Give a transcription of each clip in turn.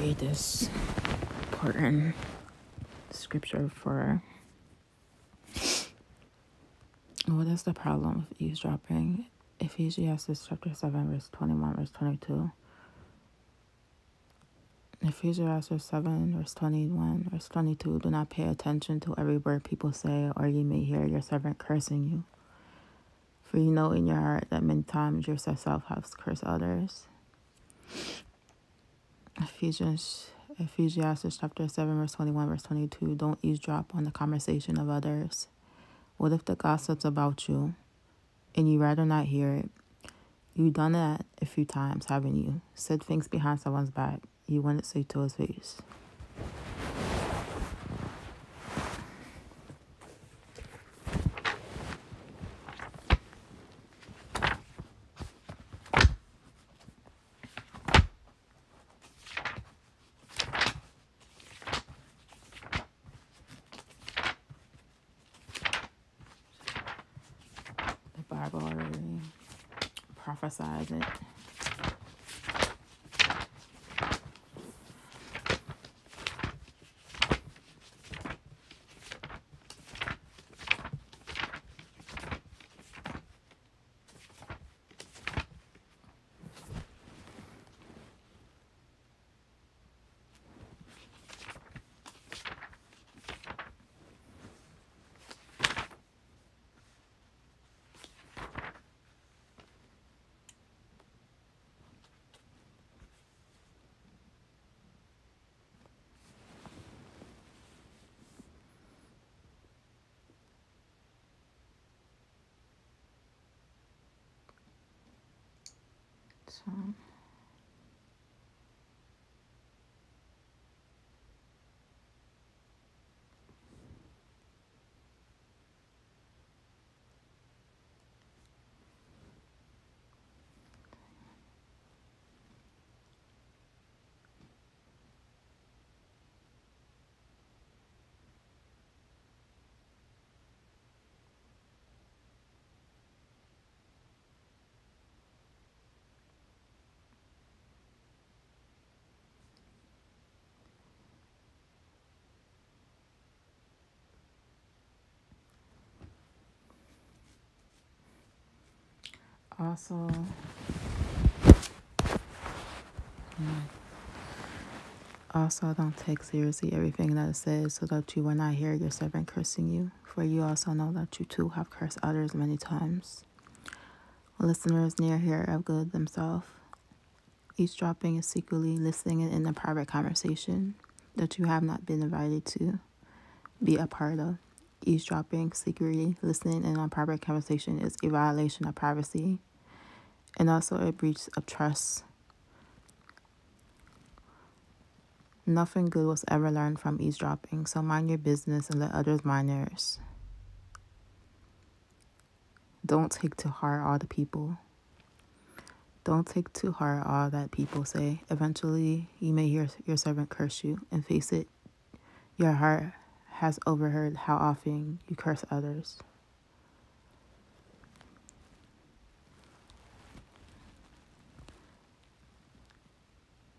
read this important scripture for what is the problem with eavesdropping. Ecclesiastes chapter 7, verse 21, verse 22. Ecclesiastes 7, verse 21, verse 22. Do not pay attention to every word people say, or you may hear your servant cursing you. For you know in your heart that many times yourself have cursed others. Ecclesiastes chapter 7, verse 21, verse 22. Don't eavesdrop on the conversation of others. What if the gossip's about you, and you rather not hear it? You've done that a few times, haven't you? Said things behind someone's back you wouldn't say to his face. The Bible already prophesies it. So Also, don't take seriously everything that is said, so that you will not hear your servant cursing you. For you also know that you too have cursed others many times. Listeners near here are good themselves. Eavesdropping is secretly listening in a private conversation that you have not been invited to be a part of. Eavesdropping, secretly listening in a private conversation, is a violation of privacy and also a breach of trust. Nothing good was ever learned from eavesdropping, so mind your business and let others mind theirs. Don't take to heart all the people. Don't take to heart all that people say. Eventually, you may hear your servant curse you, and face it, your heart has overheard how often you curse others.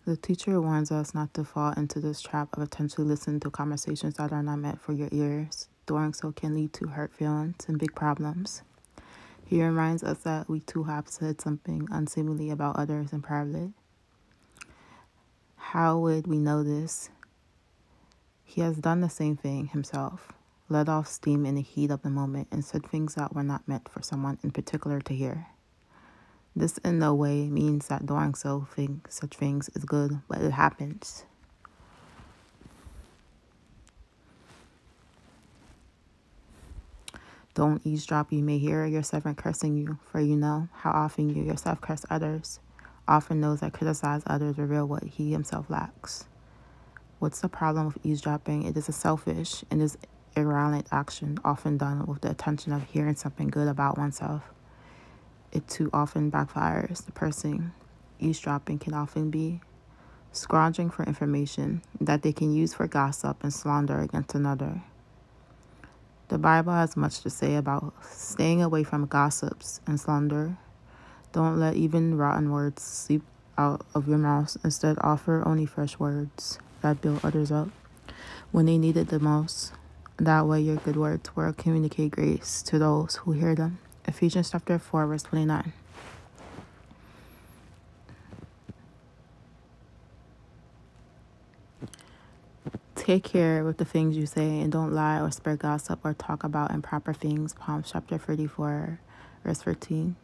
The teacher warns us not to fall into this trap of intentionally listening to conversations that are not meant for your ears. Doing so can lead to hurt feelings and big problems. He reminds us that we too have said something unseemly about others in private. How would we know this? He has done the same thing himself, let off steam in the heat of the moment and said things that were not meant for someone in particular to hear. This in no way means that doing such things is good, but it happens. Don't eavesdrop. You may hear your servant cursing you, for you know how often you yourself curse others. Often those that criticize others reveal what he himself lacks. What's the problem with eavesdropping? It is a selfish and is irrelevant action, often done with the intention of hearing something good about oneself. It too often backfires. The person eavesdropping can often be scrounging for information that they can use for gossip and slander against another. The Bible has much to say about staying away from gossips and slander. Don't let even rotten words seep out of your mouth. Instead, offer only fresh words that build others up when they need it the most. That way, your good words will communicate grace to those who hear them. Ephesians chapter 4, verse 29. Take care with the things you say and don't lie or spread gossip or talk about improper things. Psalms chapter 34, verse 13.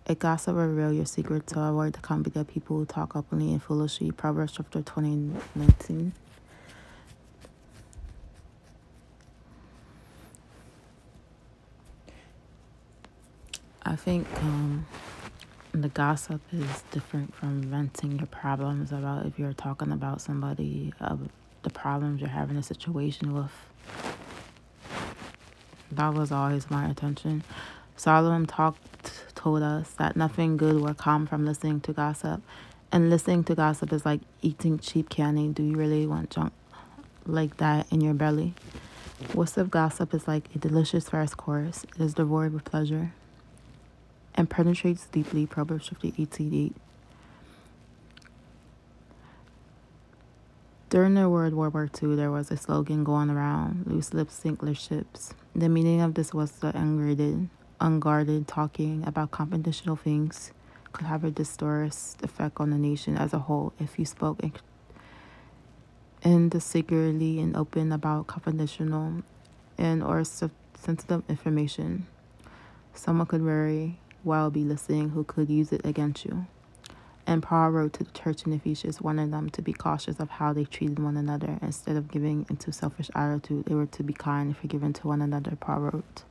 A gossip will reveal your secret, to avoid the company of people who talk openly and foolishly. Proverbs chapter 20:19. I think the gossip is different from venting your problems about if you're talking about somebody, the problems you're having a situation with. That was always my intention. Solomon told us that nothing good will come from listening to gossip. And listening to gossip is like eating cheap candy. Do you really want junk like that in your belly? Whispered gossip is like a delicious first course. It is devoid with pleasure and penetrates deeply. Proverbs 18:8. During the World War II, there was a slogan going around: "Loose lips sink their ships." The meaning of this was the unguarded talking about confidential things could have a disastrous effect on the nation as a whole. If you spoke indiscreetly and open about confidential and or sensitive information, someone could very well be listening who could use it against you. And Paul wrote to the church in Ephesus, warning them to be cautious of how they treated one another. Instead of giving into selfish attitude, they were to be kind and forgiving to one another. Paul wrote,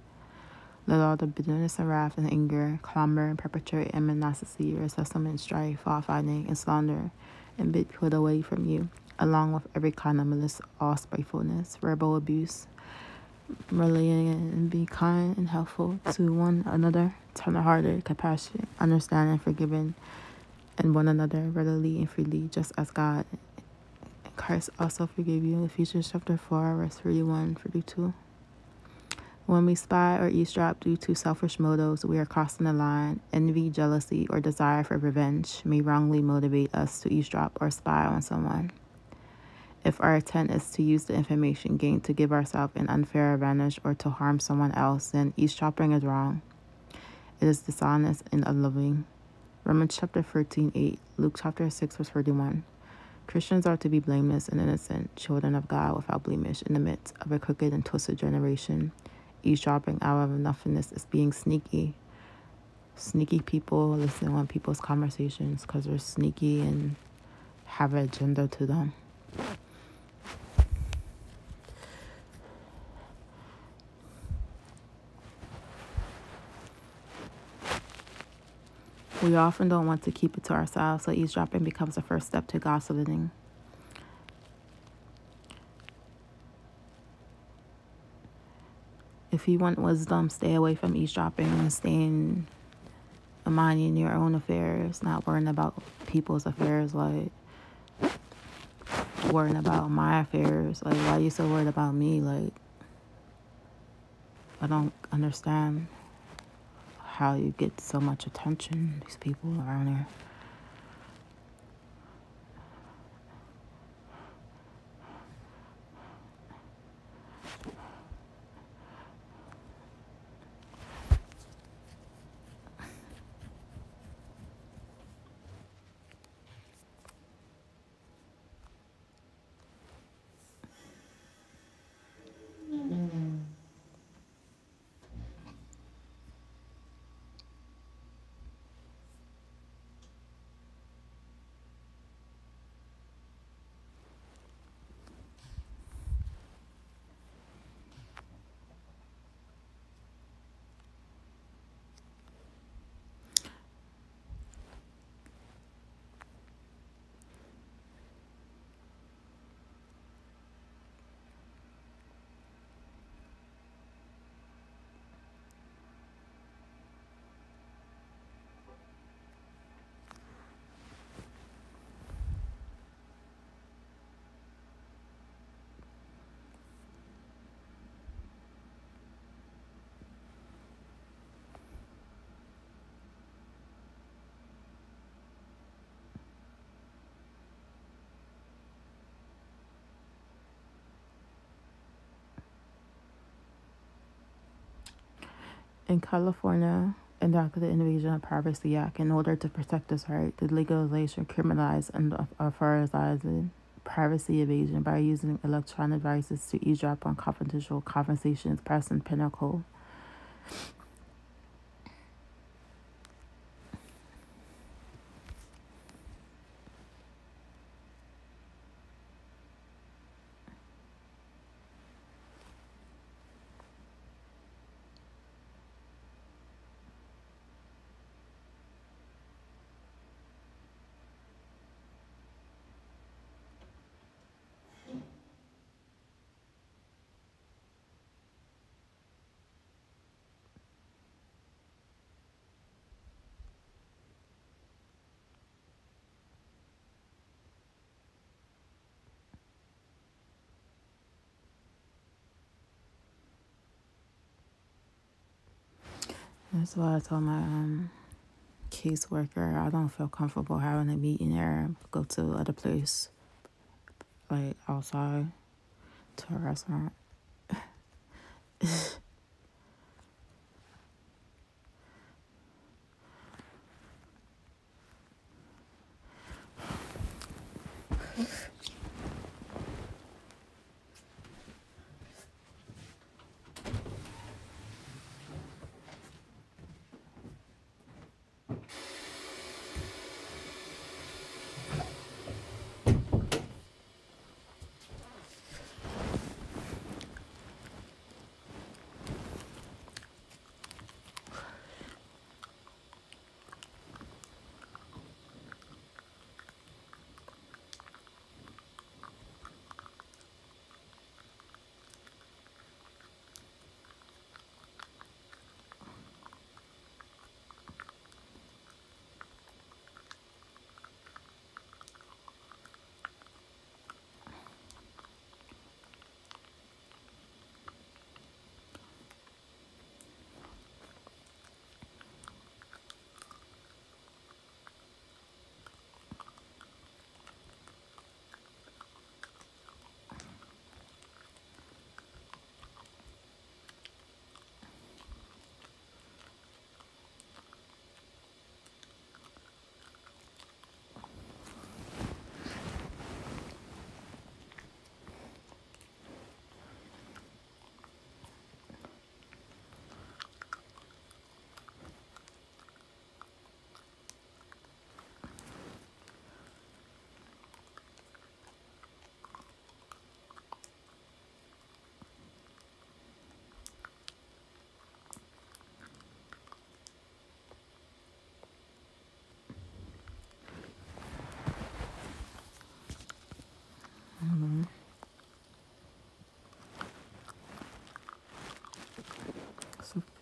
"Let all the bitterness and wrath and anger, clamor and perpetuate animosity, resentment, strife, fault finding, and slander, and be put away from you, along with every kind of malice, all spitefulness, verbal abuse, rallying, and be kind and helpful to one another, tender-hearted, compassionate, understanding, forgiving, and one another readily and freely, just as God and Christ also forgave you." Ephesians chapter 4, verse 31-32. When we spy or eavesdrop due to selfish motives, we are crossing the line. Envy, jealousy, or desire for revenge may wrongly motivate us to eavesdrop or spy on someone. If our intent is to use the information gained to give ourselves an unfair advantage or to harm someone else, then eavesdropping is wrong. It is dishonest and unloving. Romans chapter 13:8, Luke chapter 6, verse 41. Christians are to be blameless and innocent, children of God without blemish in the midst of a crooked and twisted generation. Eavesdropping out of nothingness is being sneaky. Sneaky people listen on people's conversations because they're sneaky and have an agenda to them. We often don't want to keep it to ourselves, so eavesdropping becomes the first step to gossiping. If you want wisdom, stay away from eavesdropping and stay in minding your own affairs, not worrying about people's affairs, like worrying about my affairs. Like, why are you so worried about me? Like, I don't understand how you get so much attention, these people around here. In California, enacted the Invasion of Privacy Act in order to protect this right. The legalization criminalized and authorizing privacy evasion by using electronic devices to eavesdrop on confidential conversations, press, and pinnacle. That's why I told my caseworker I don't feel comfortable having a meeting there. Go to other place, like outside, to a restaurant.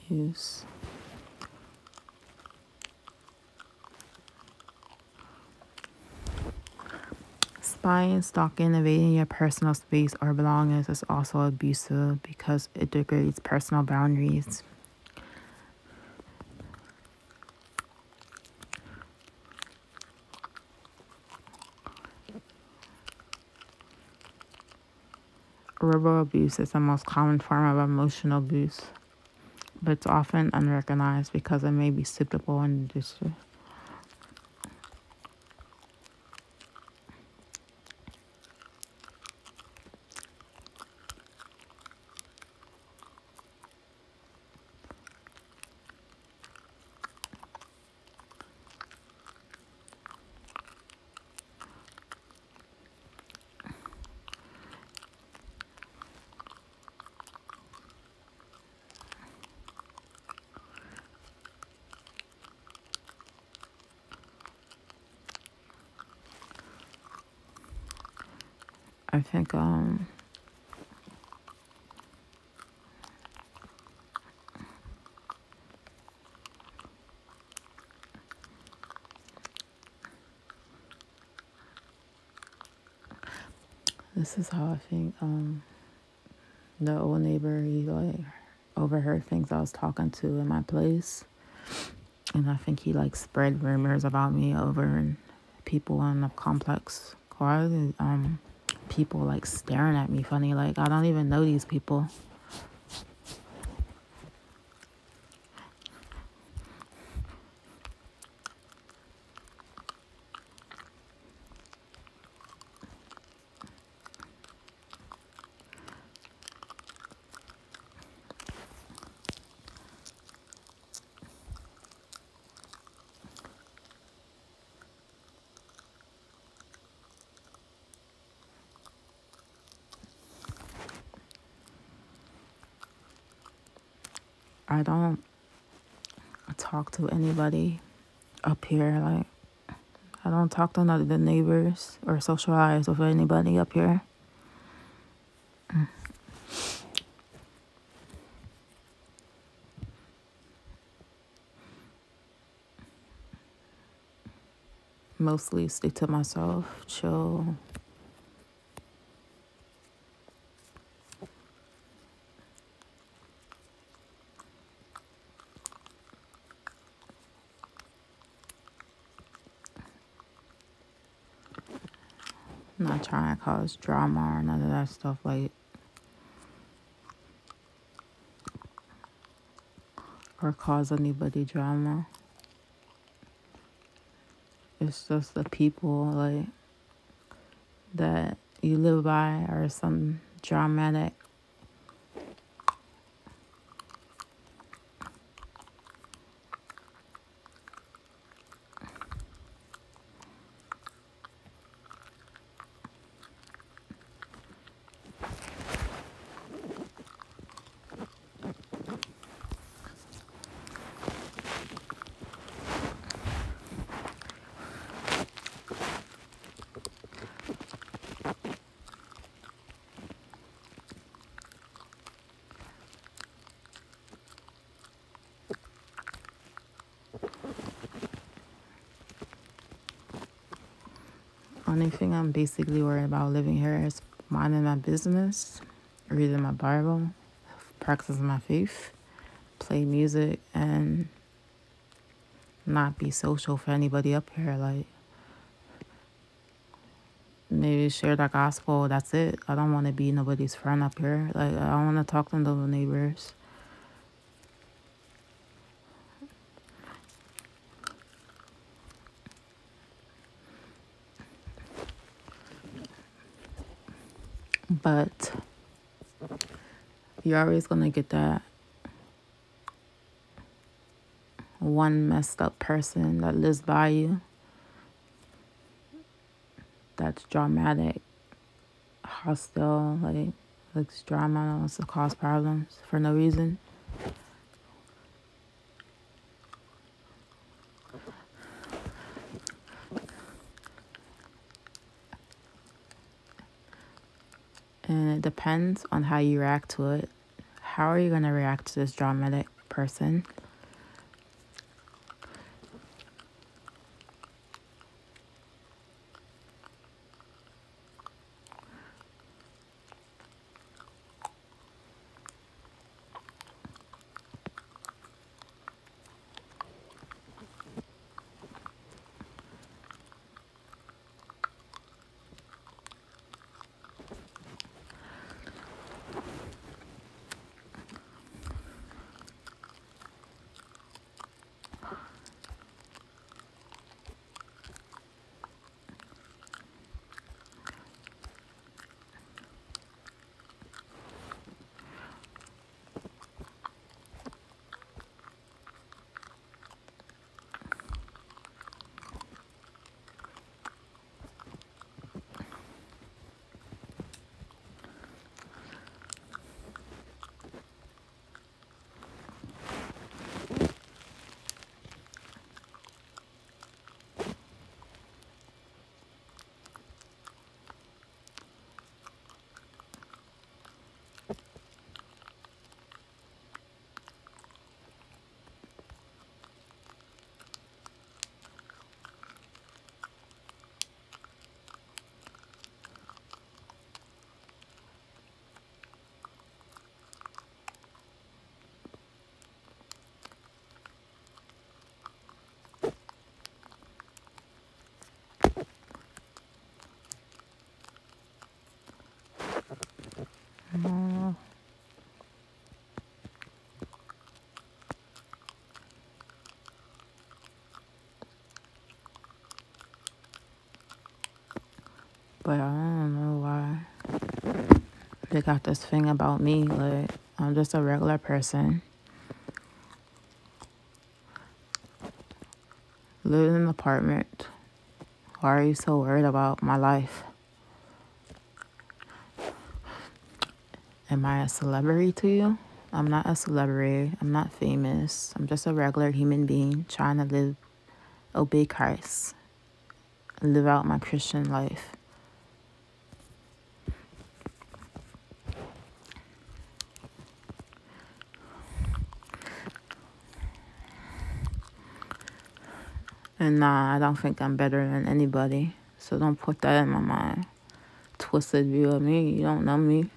Abuse. Spying, stalking, invading your personal space or belongings is also abusive because it degrades personal boundaries. Verbal abuse is the most common form of emotional abuse, but it's often unrecognized because it may be suitable in the district. I think this is how I think the old neighbor, he like overheard things I was talking to in my place, and I think he like spread rumors about me over and people in the complex car. People like staring at me funny, like I don't even know these people. I don't talk to anybody up here. Like, I don't talk to none of the neighbors or socialize with anybody up here. Mostly stick to myself, chill. Not trying to cause drama or none of that stuff, like, or cause anybody drama. It's just the people, like, that you live by are some dramatic. Only thing I'm basically worried about living here is minding my business, reading my Bible, practicing my faith, play music, and not be social for anybody up here. Like, maybe share the gospel, that's it. I don't want to be nobody's friend up here. Like, I don't want to talk to the neighbors. But you're always going to get that one messed up person that lives by you that's dramatic, hostile, like, likes drama, wants to cause problems for no reason. And it depends on how you react to it. How are you going to react to this dramatic person? But I don't know why they got this thing about me. Like, I'm just a regular person. Live in an apartment. Why are you so worried about my life? Am I a celebrity to you? I'm not a celebrity. I'm not famous. I'm just a regular human being trying to obey Christ, and live out my Christian life. And nah, I don't think I'm better than anybody. So don't put that in my mind. Twisted view of me. You don't know me.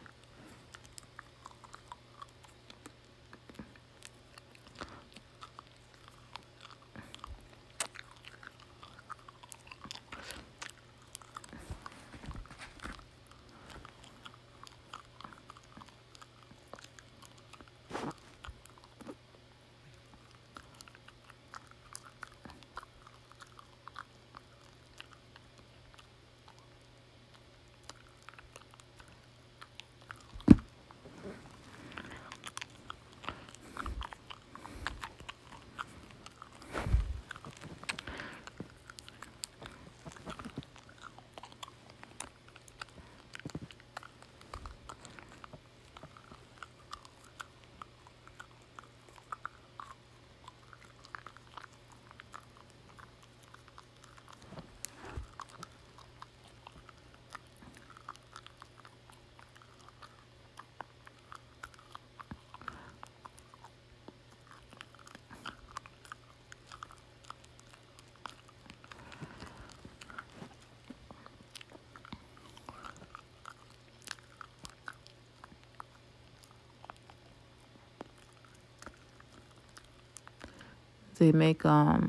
They make what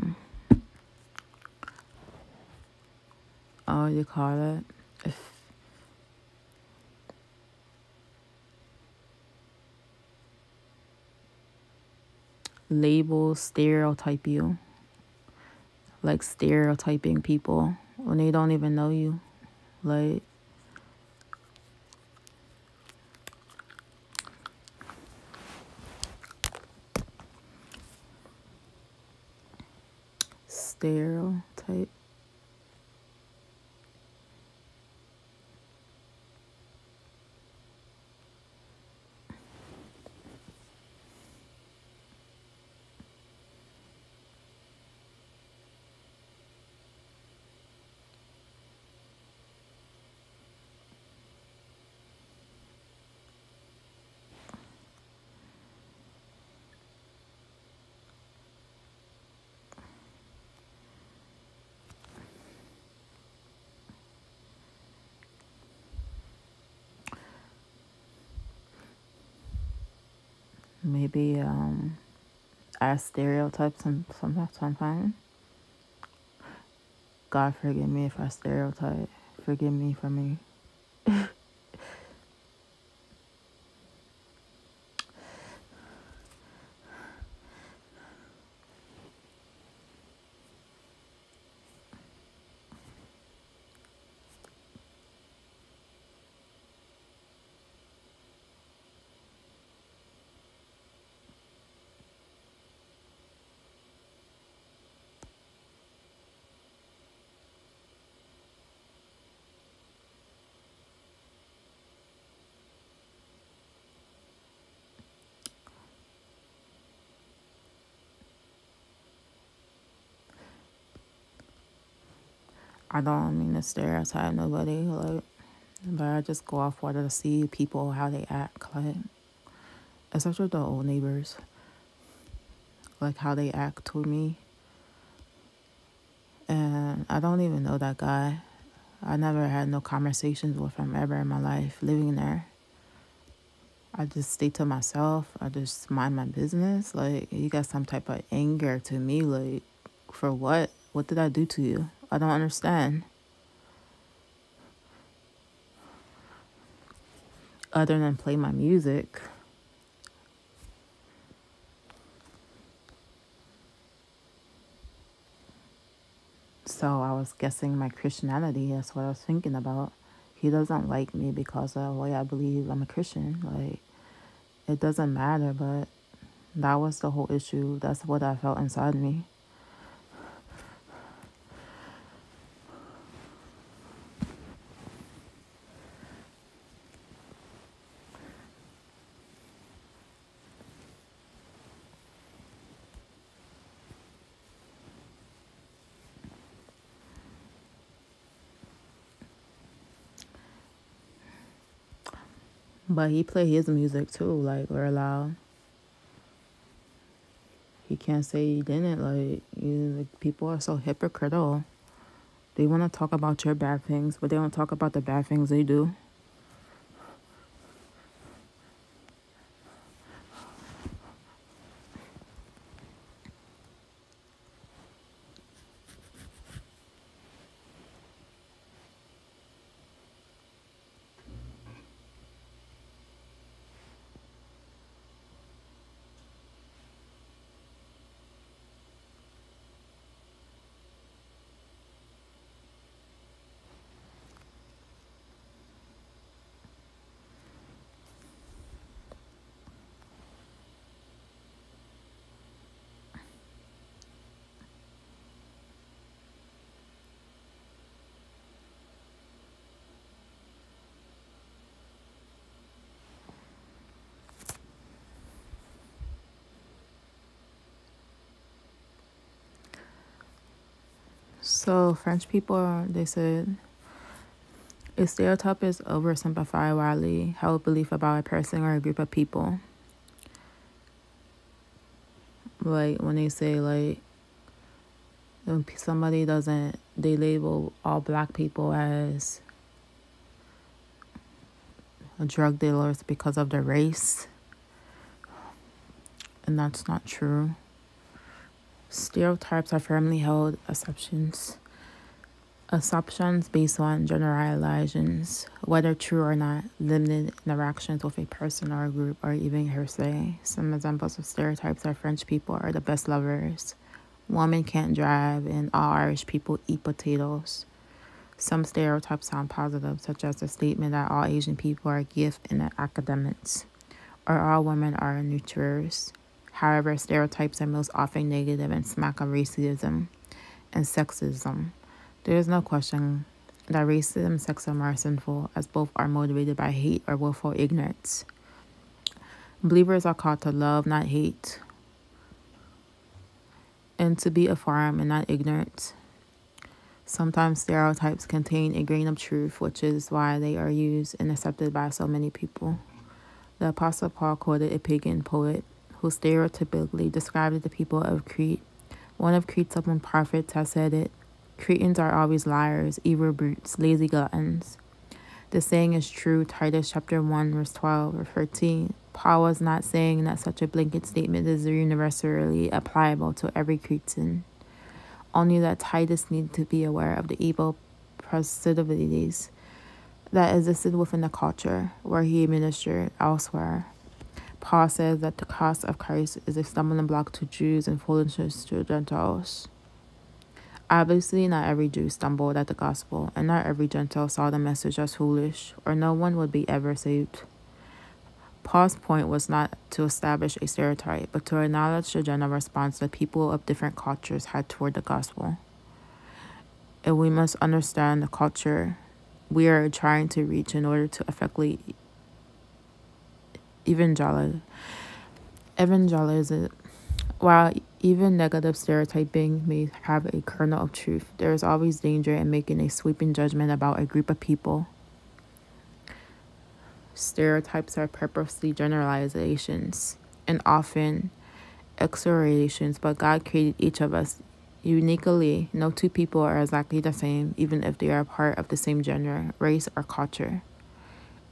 do you call it? If labels stereotype you, like stereotyping people when they don't even know you, like stereotype. Maybe I stereotype sometimes. God forgive me if I stereotype. Forgive me for me. I don't mean to stereotype nobody, like, but I just go off what I see people how they act, like, especially the old neighbors, like how they act toward me. And I don't even know that guy. I never had no conversations with him ever in my life living there. I just stay to myself. I just mind my business. Like, you got some type of anger to me. Like, for what? What did I do to you? I don't understand. Other than play my music. So I was guessing my Christianity. That's what I was thinking about. He doesn't like me because of the way I believe I'm a Christian. Like, it doesn't matter, but that was the whole issue. That's what I felt inside me. But he play his music too, like, real loud. He can't say he didn't. Like, people are so hypocritical. They want to talk about your bad things, but they don't talk about the bad things they do. So French people, they said, a stereotype is oversimplified, widely held belief about a person or a group of people. Like when they say, like, when somebody doesn't, they label all black people as drug dealers because of their race, and that's not true. Stereotypes are firmly held assumptions based on generalizations, whether true or not, limited interactions with a person or a group, or even hearsay. Some examples of stereotypes are French people are the best lovers, women can't drive, and all Irish people eat potatoes. Some stereotypes sound positive, such as the statement that all Asian people are gifted in academics, or all women are nurturers. However, stereotypes are most often negative and smack of racism and sexism. There is no question that racism and sexism are sinful, as both are motivated by hate or willful ignorance. Believers are called to love, not hate, and to be informed and not ignorant. Sometimes stereotypes contain a grain of truth, which is why they are used and accepted by so many people. The Apostle Paul quoted a pagan poet who stereotypically described the people of Crete. One of Crete's seven prophets has said it, Cretans are always liars, evil brutes, lazy gluttons. The saying is true. Titus chapter 1, verse 12 or 13. Paul was not saying that such a blanket statement is universally applicable to every Cretan. Only that Titus needed to be aware of the evil proclivities that existed within the culture where he ministered elsewhere. Paul says that the cross of Christ is a stumbling block to Jews and foolishness to Gentiles. Obviously, not every Jew stumbled at the gospel, and not every Gentile saw the message as foolish, or no one would be ever saved. Paul's point was not to establish a stereotype, but to acknowledge the general response that people of different cultures had toward the gospel. And we must understand the culture we are trying to reach in order to effectively evangelize. While even negative stereotyping may have a kernel of truth, there is always danger in making a sweeping judgment about a group of people. Stereotypes are purposely generalizations and often exaggerations, but God created each of us uniquely. No two people are exactly the same, even if they are part of the same gender, race, or culture.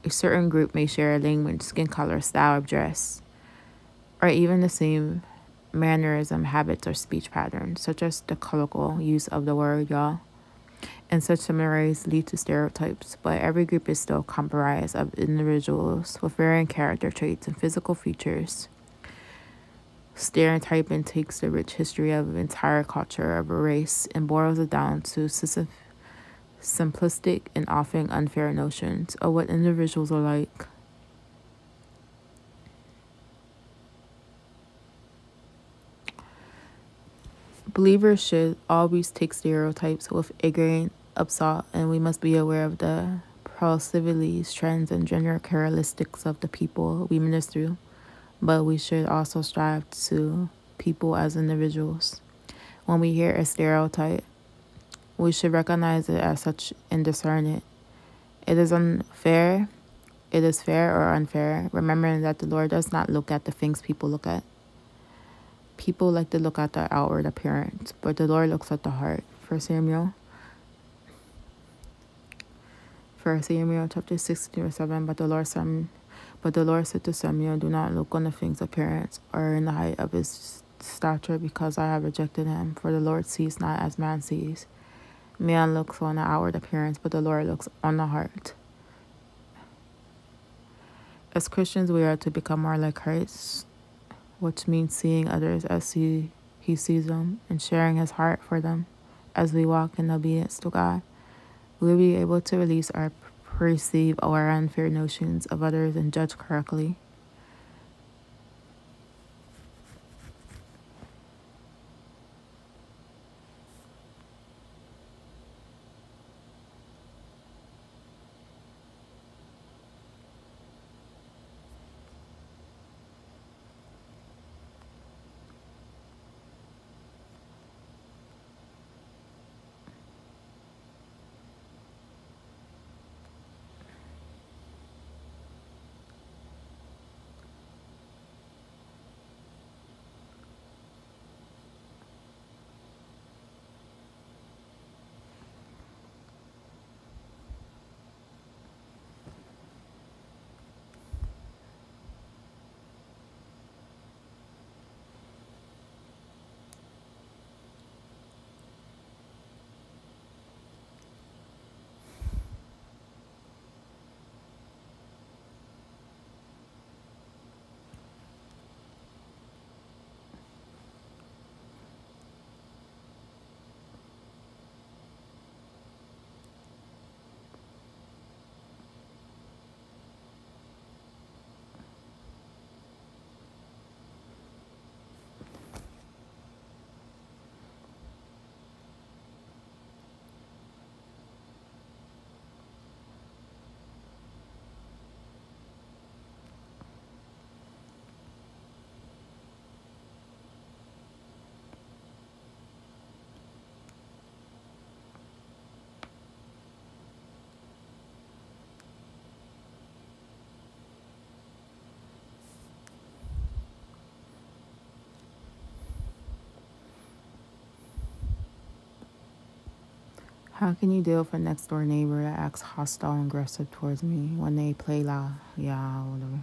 A certain group may share a language, skin color, style of dress, or even the same mannerism, habits, or speech patterns, such as the colloquial use of the word y'all. And such similarities lead to stereotypes, but every group is still comprised of individuals with varying character traits and physical features. Stereotyping takes the rich history of an entire culture of a race and boils it down to simplistic and often unfair notions of what individuals are like. Believers should always take stereotypes with a grain of salt, and we must be aware of the proclivities, trends, and general characteristics of the people we minister. But we should also strive to people as individuals. When we hear a stereotype, we should recognize it as such and discern it. It is unfair it is fair or unfair, remembering that the Lord does not look at the things people look at. People like to look at the outward appearance, but the Lord looks at the heart. First Samuel chapter 16 verse 7. But the Lord said to Samuel, do not look on the thing's appearance or in the height of his stature, because I have rejected him. For the Lord sees not as man sees. Man looks on the outward appearance, but the Lord looks on the heart. As Christians, we are to become more like Christ, which means seeing others as he sees them and sharing his heart for them. As we walk in obedience to God, we'll be able to release our perceived or unfair notions of others and judge correctly. How can you deal with a next door neighbor that acts hostile and aggressive towards me when they play loud? Yeah, whatever.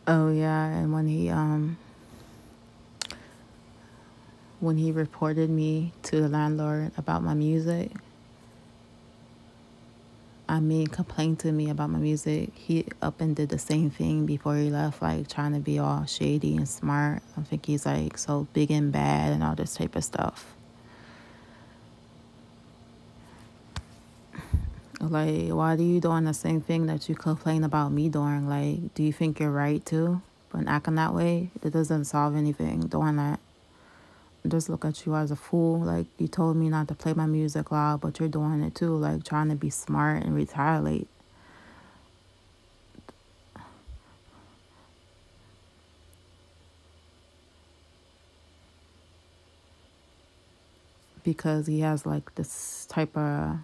Oh yeah, and when he reported me to the landlord about my music, complained to me about my music, he up and did the same thing before he left, like trying to be all shady and smart. I think he's like so big and bad and all this type of stuff. Like, why do you doing the same thing that you complain about me doing? Like, do you think you're right too? But acting that way, it doesn't solve anything doing that. Just look at you as a fool. Like, you told me not to play my music loud, but you're doing it too. Like, trying to be smart and retaliate. Because he has like this type of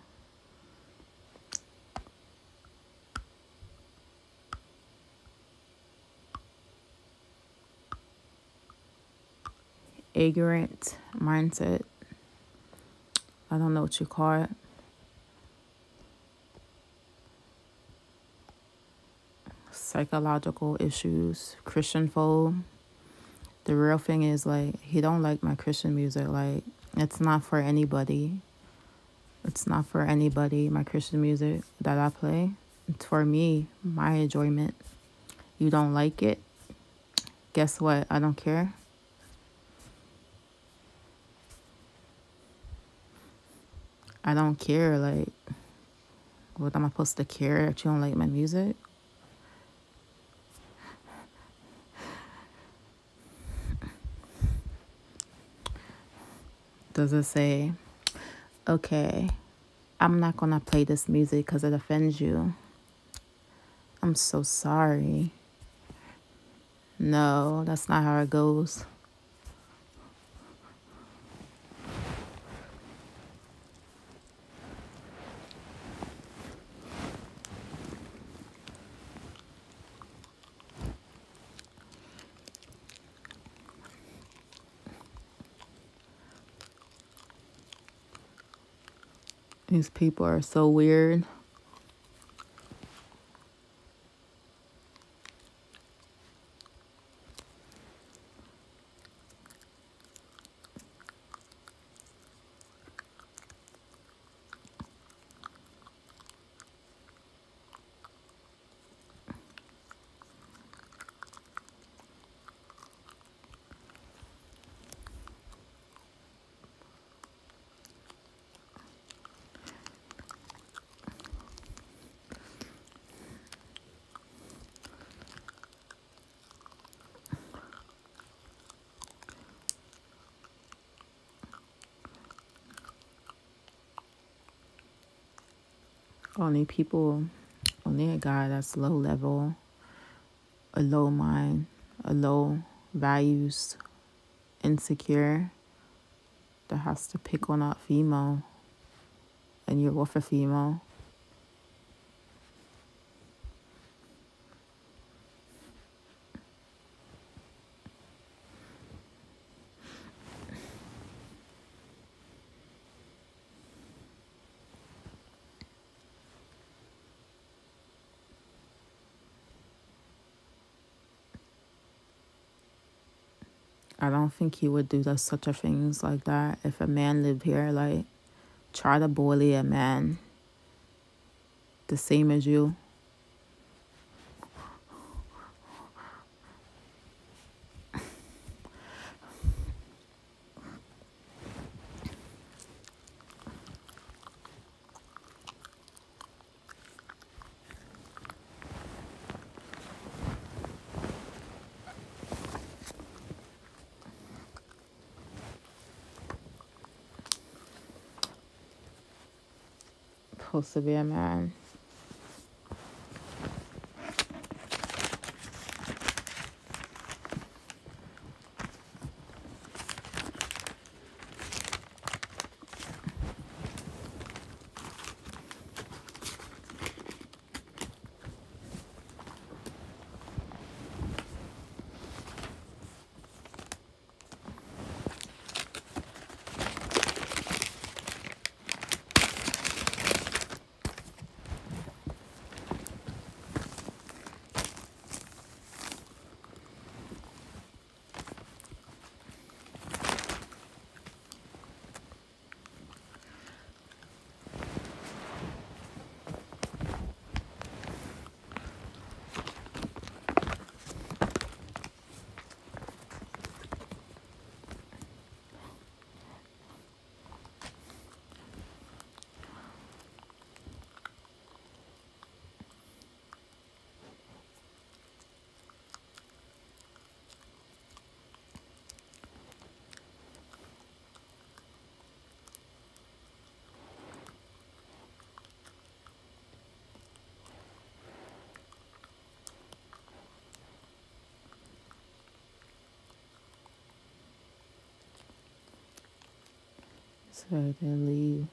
ignorant mindset I don't know what you call it. Psychological issues, Christian phobe. The real thing is, like, he don't like my Christian music. Like, it's not for anybody. It's not for anybody, my Christian music that I play. It's for me, my enjoyment. You don't like it? Guess what? I don't care. I don't care. Like, what am I supposed to care that you don't like my music? Does it say, okay, I'm not going to play this music because it offends you? I'm so sorry. No, that's not how it goes. These people are so weird. Only a guy that's low level, a low mind, a low values, insecure, that has to pick on a female, and you're with a female. I don't think he would do such a things like that if a man lived here. Like, try to bully a man the same as you. Supposed to be a man. So I didn't leave.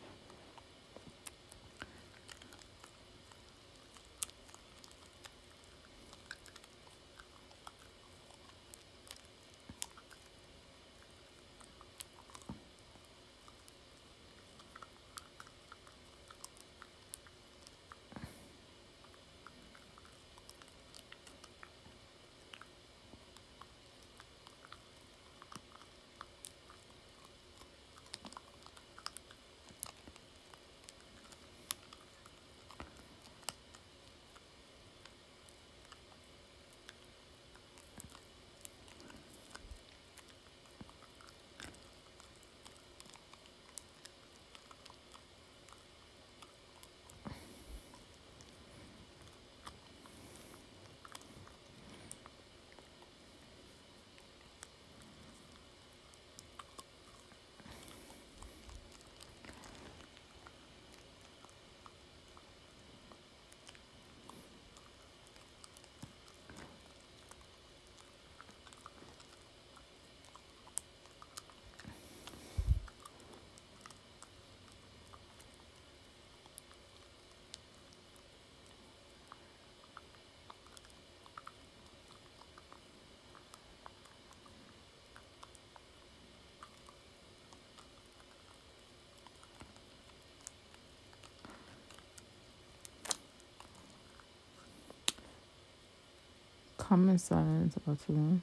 Common sense about you.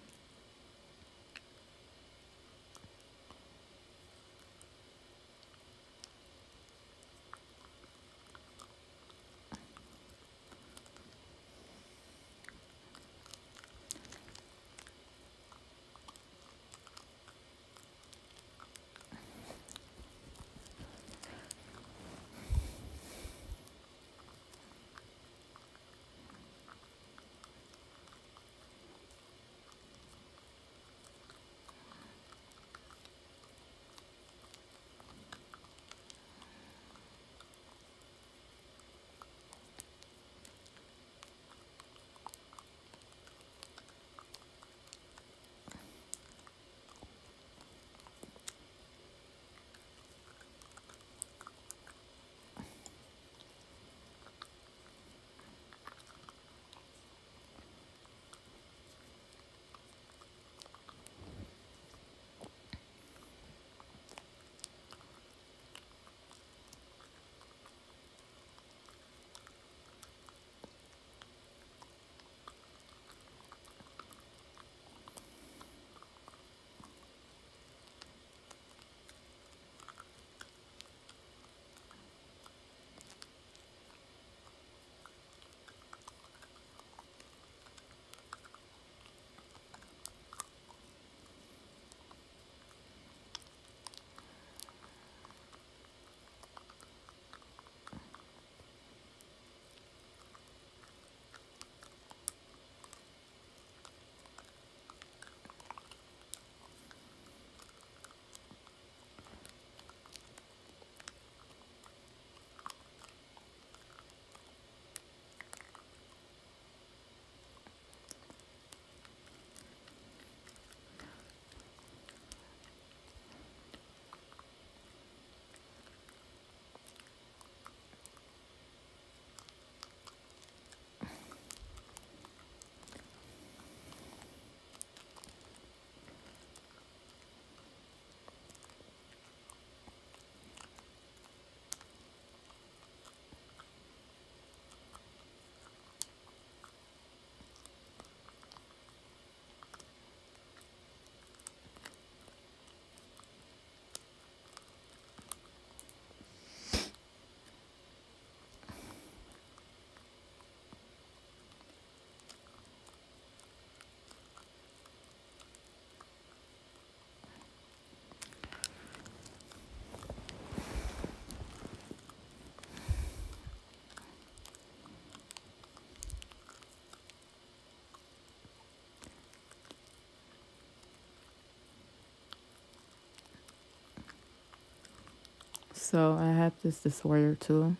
So I have this disorder too.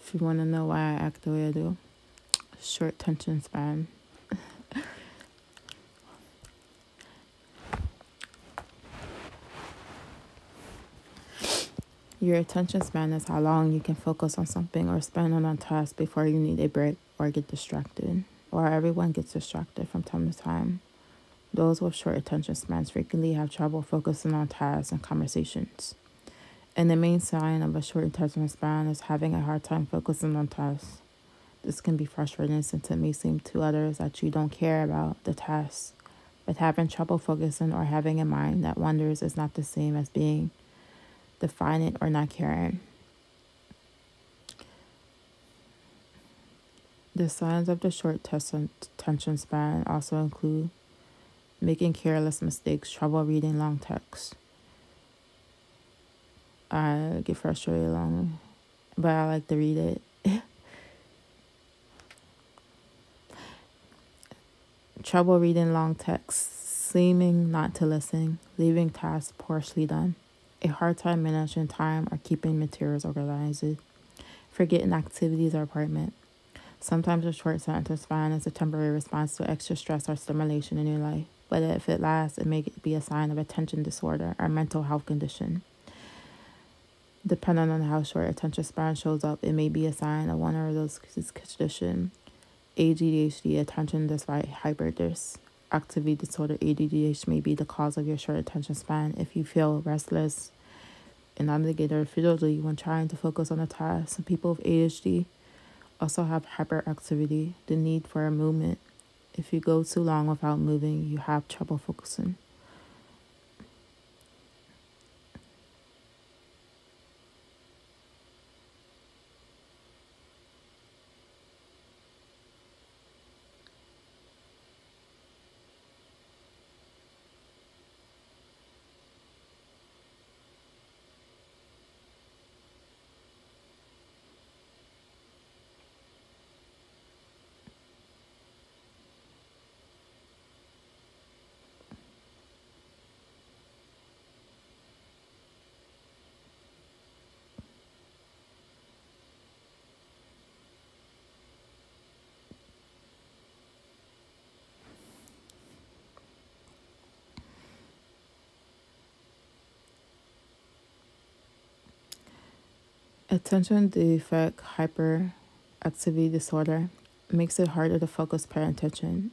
If you want to know why I act the way I do, short attention span. Your attention span is how long you can focus on something or spend on a task before you need a break or get distracted. Or everyone gets distracted from time to time. Those with short attention spans frequently have trouble focusing on tasks and conversations. And the main sign of a short attention span is having a hard time focusing on tasks. This can be frustrating since it may seem to others that you don't care about the task. But having trouble focusing or having a mind that wanders is not the same as being defiant or not caring. The signs of the short attention span also include making careless mistakes, trouble reading long texts. I get frustrated long, but I like to read it. Trouble reading long texts, seeming not to listen, leaving tasks partially done, a hard time managing time or keeping materials organized, forgetting activities or appointment. Sometimes a short attention span is a temporary response to extra stress or stimulation in your life, but if it lasts, it may be a sign of attention disorder or mental health condition. Depending on how short attention span shows up, it may be a sign of one of those conditions. ADHD, attention disorder hyperactivity activity disorder, ADHD may be the cause of your short attention span. If you feel restless and unregulated repeatedly when trying to focus on a task, some people with ADHD Also have hyperactivity, the need for a movement. If you go too long without moving, you have trouble focusing. Attention defect hyperactivity disorder makes it harder to focus, pay attention,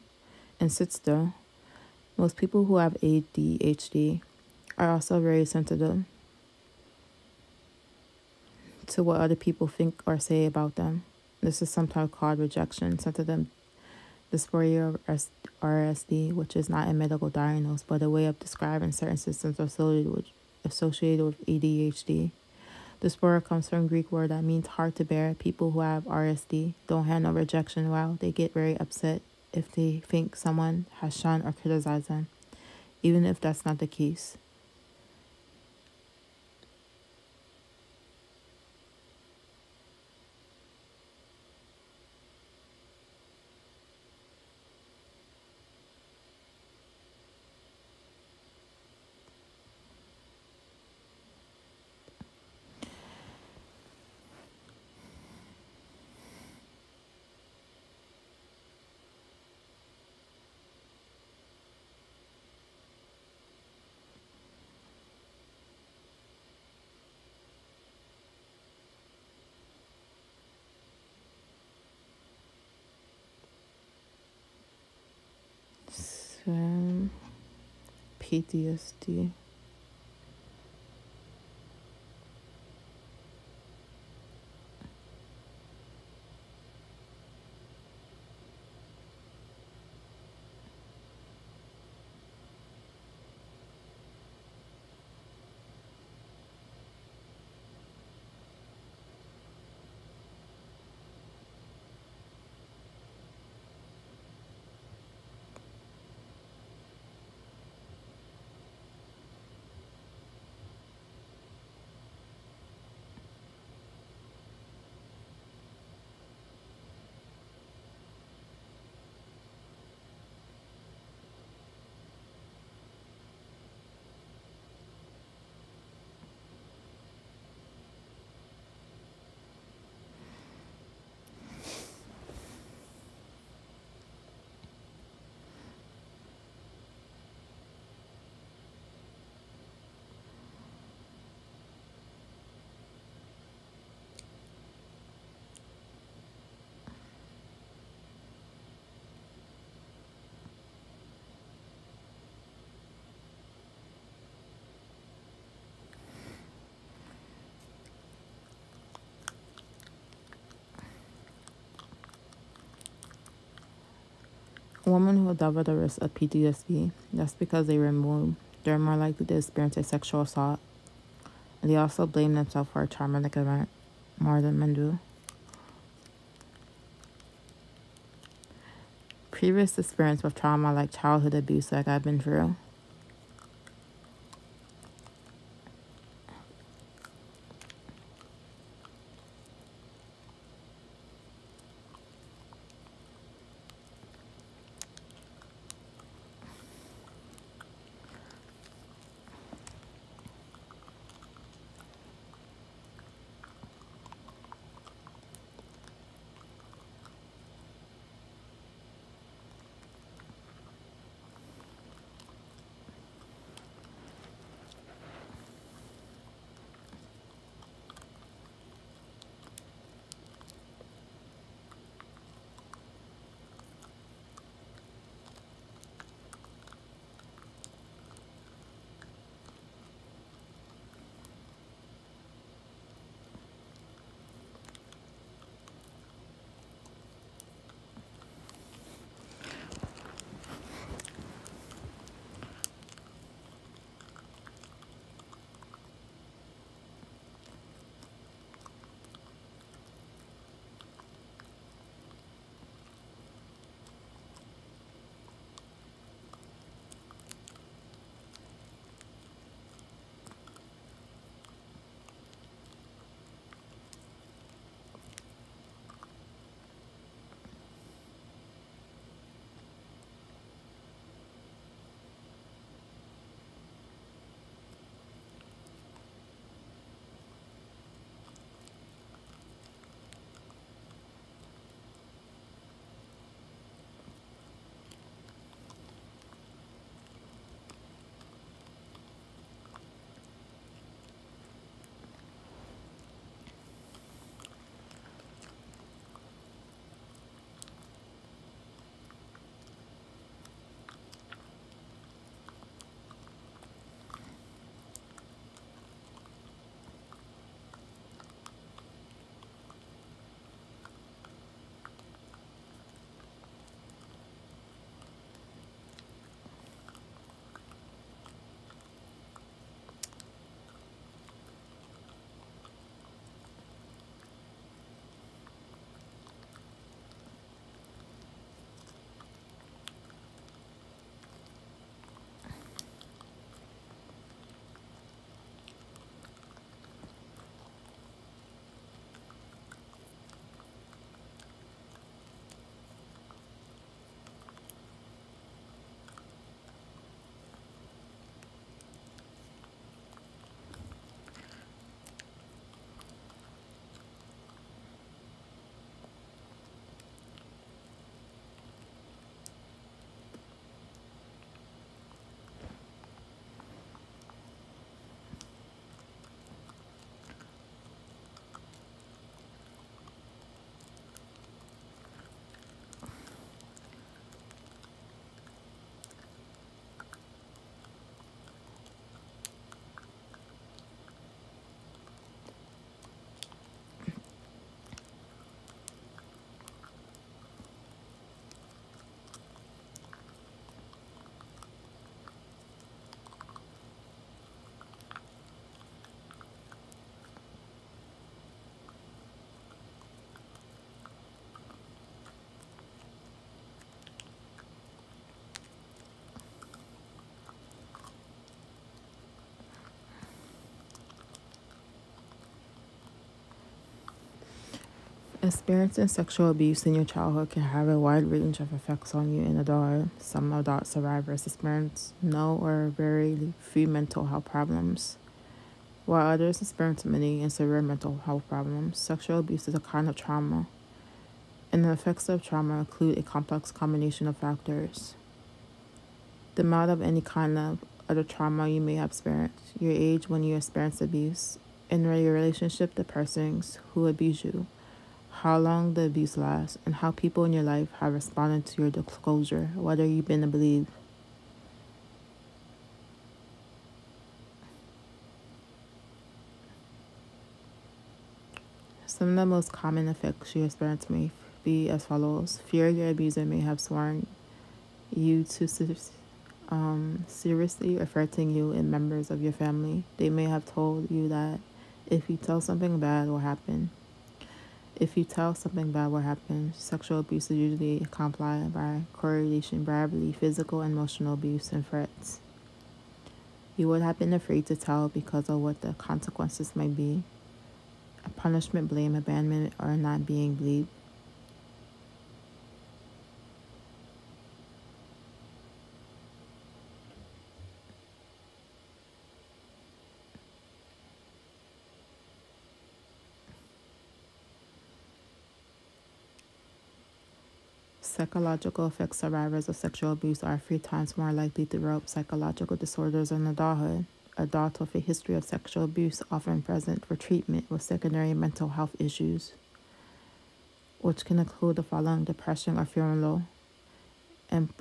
and sit still. Most people who have ADHD are also very sensitive to what other people think or say about them. This is sometimes called rejection sensitive dysphoria or RSD, which is not a medical diagnosis but a way of describing certain symptoms associated with ADHD. Dysphoria comes from a Greek word that means hard to bear. People who have RSD don't handle rejection well. They get very upset if they think someone has shunned or criticized them, even if that's not the case. So, PTSD. Women who double the risk of PTSD, that's because they're more likely to experience a sexual assault. And they also blame themselves for a traumatic event more than men do. Previous experience with trauma like childhood abuse like I've been through. Experiencing sexual abuse in your childhood can have a wide range of effects on you in adulthood. Some adult survivors experience no or very few mental health problems, while others experience many and severe mental health problems. Sexual abuse is a kind of trauma, and the effects of trauma include a complex combination of factors. The amount of any kind of other trauma you may have experienced, your age when you experience abuse, and your relationship to persons who abuse you, how long the abuse lasts, and how people in your life have responded to your disclosure, whether you've been believed. Some of the most common effects you experience may be as follows. Fear your abuser may have sworn you to seriously affecting you and members of your family. They may have told you that if you tell something bad will happen. If you tell something bad will happen, sexual abuse is usually accompanied by correlation, bribery, physical and emotional abuse, and threats. You would have been afraid to tell because of what the consequences might be. A punishment, blame, abandonment, or not being believed. Psychological effects. Survivors of sexual abuse are 3 times more likely to develop psychological disorders in adulthood. Adults with a history of sexual abuse often present for treatment with secondary mental health issues, which can include the following: depression or feeling low, and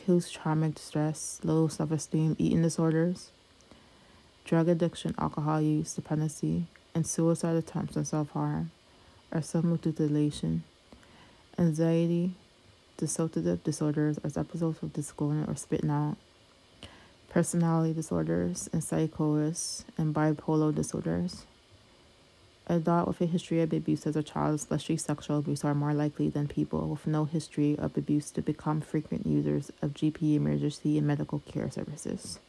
post-traumatic stress, low self-esteem, eating disorders, drug addiction, alcohol use, dependency, and suicide attempts and self-harm, or self-mutilation. Anxiety, dissociative disorders, or episodes of disclosure or spitting out, personality disorders, and psychosis, and bipolar disorders. Adults with a history of abuse as a child, especially sexual abuse, are more likely than people with no history of abuse to become frequent users of GP, emergency, and medical care services.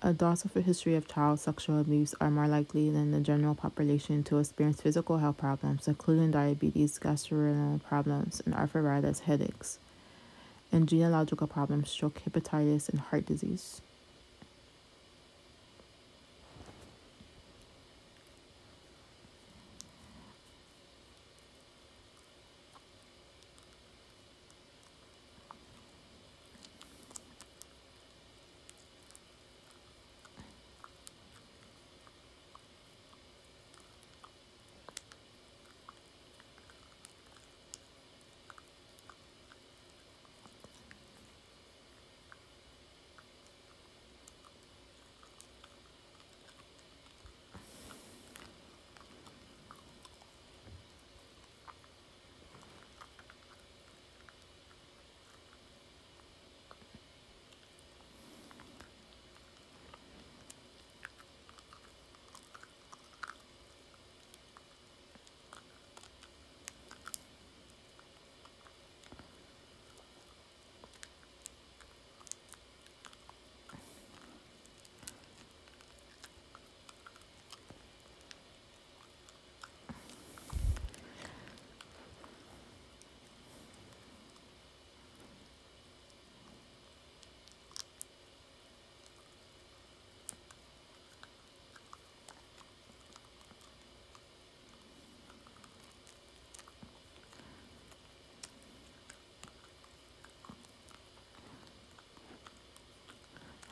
Adults with a history of child sexual abuse are more likely than the general population to experience physical health problems, including diabetes, gastrointestinal problems, and arthritis, headaches, and genealogical problems, stroke, hepatitis, and heart disease.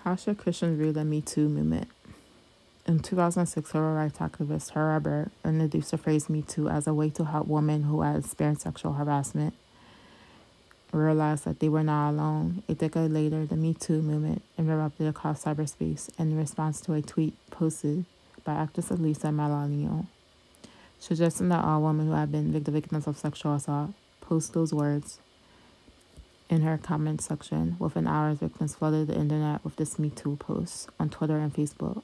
How should Christians view the Me Too movement? In 2006, civil rights activist Herbert introduced the phrase Me Too as a way to help women who had experienced sexual harassment realize that they were not alone. A decade later, the Me Too movement erupted across cyberspace in response to a tweet posted by actress Lisa Malalino, suggesting that all women who have been victims of sexual assault post those words in her comment section. Within hours, victims flooded the internet with this Me Too post on Twitter and Facebook.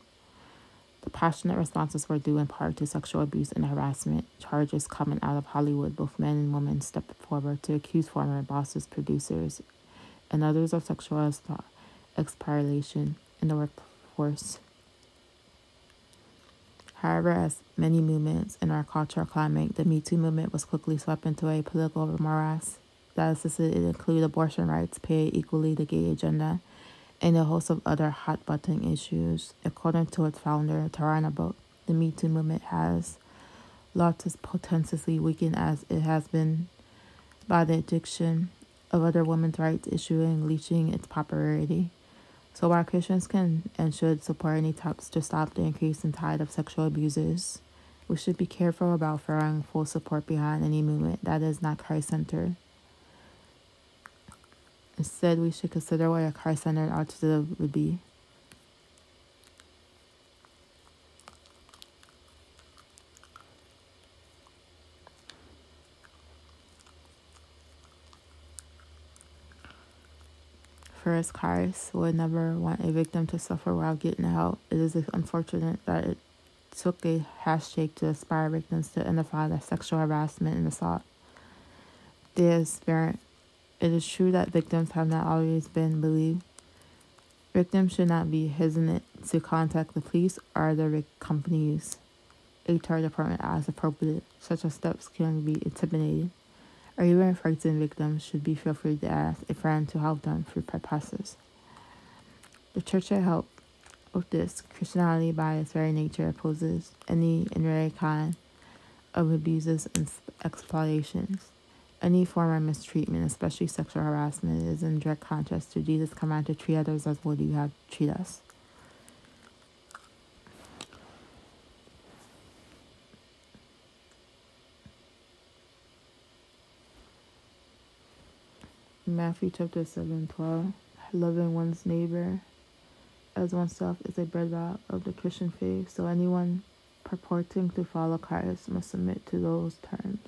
The passionate responses were due in part to sexual abuse and harassment charges coming out of Hollywood. Both men and women stepped forward to accuse former bosses, producers, and others of sexual exploitation in the force. However, as many movements in our cultural climate, the Me Too movement was quickly swept into a political morass that assisted it include abortion rights, pay equally, the gay agenda, and a host of other hot-button issues. According to its founder, Tarana Book, the Me Too movement has lost its potentially weakened as it has been by the addiction of other women's rights issue and leeching its popularity. So while Christians can and should support any attempts to stop the increasing tide of sexual abuses, we should be careful about throwing full support behind any movement that is not Christ-centered. Instead, we should consider what a Christ-centered alternative would be. First, Christ would never want a victim to suffer while getting help. It is unfortunate that it took a handshake to inspire victims to identify that sexual harassment and assault they experience. It is true that victims have not always been believed. Victims should not be hesitant to contact the police or the company's HR department as appropriate. Such as steps can be intimidating, or even frightened victims should be feel free to ask a friend to help them through the process. The church should help with this. Christianity, by its very nature, opposes any and every kind of abuses and exploitations. Any form of mistreatment, especially sexual harassment, is in direct contrast to Jesus' command to treat others as would you have treat us. Matthew chapter 7:12. Loving one's neighbor as oneself is a bedrock of the Christian faith, so anyone purporting to follow Christ must submit to those terms.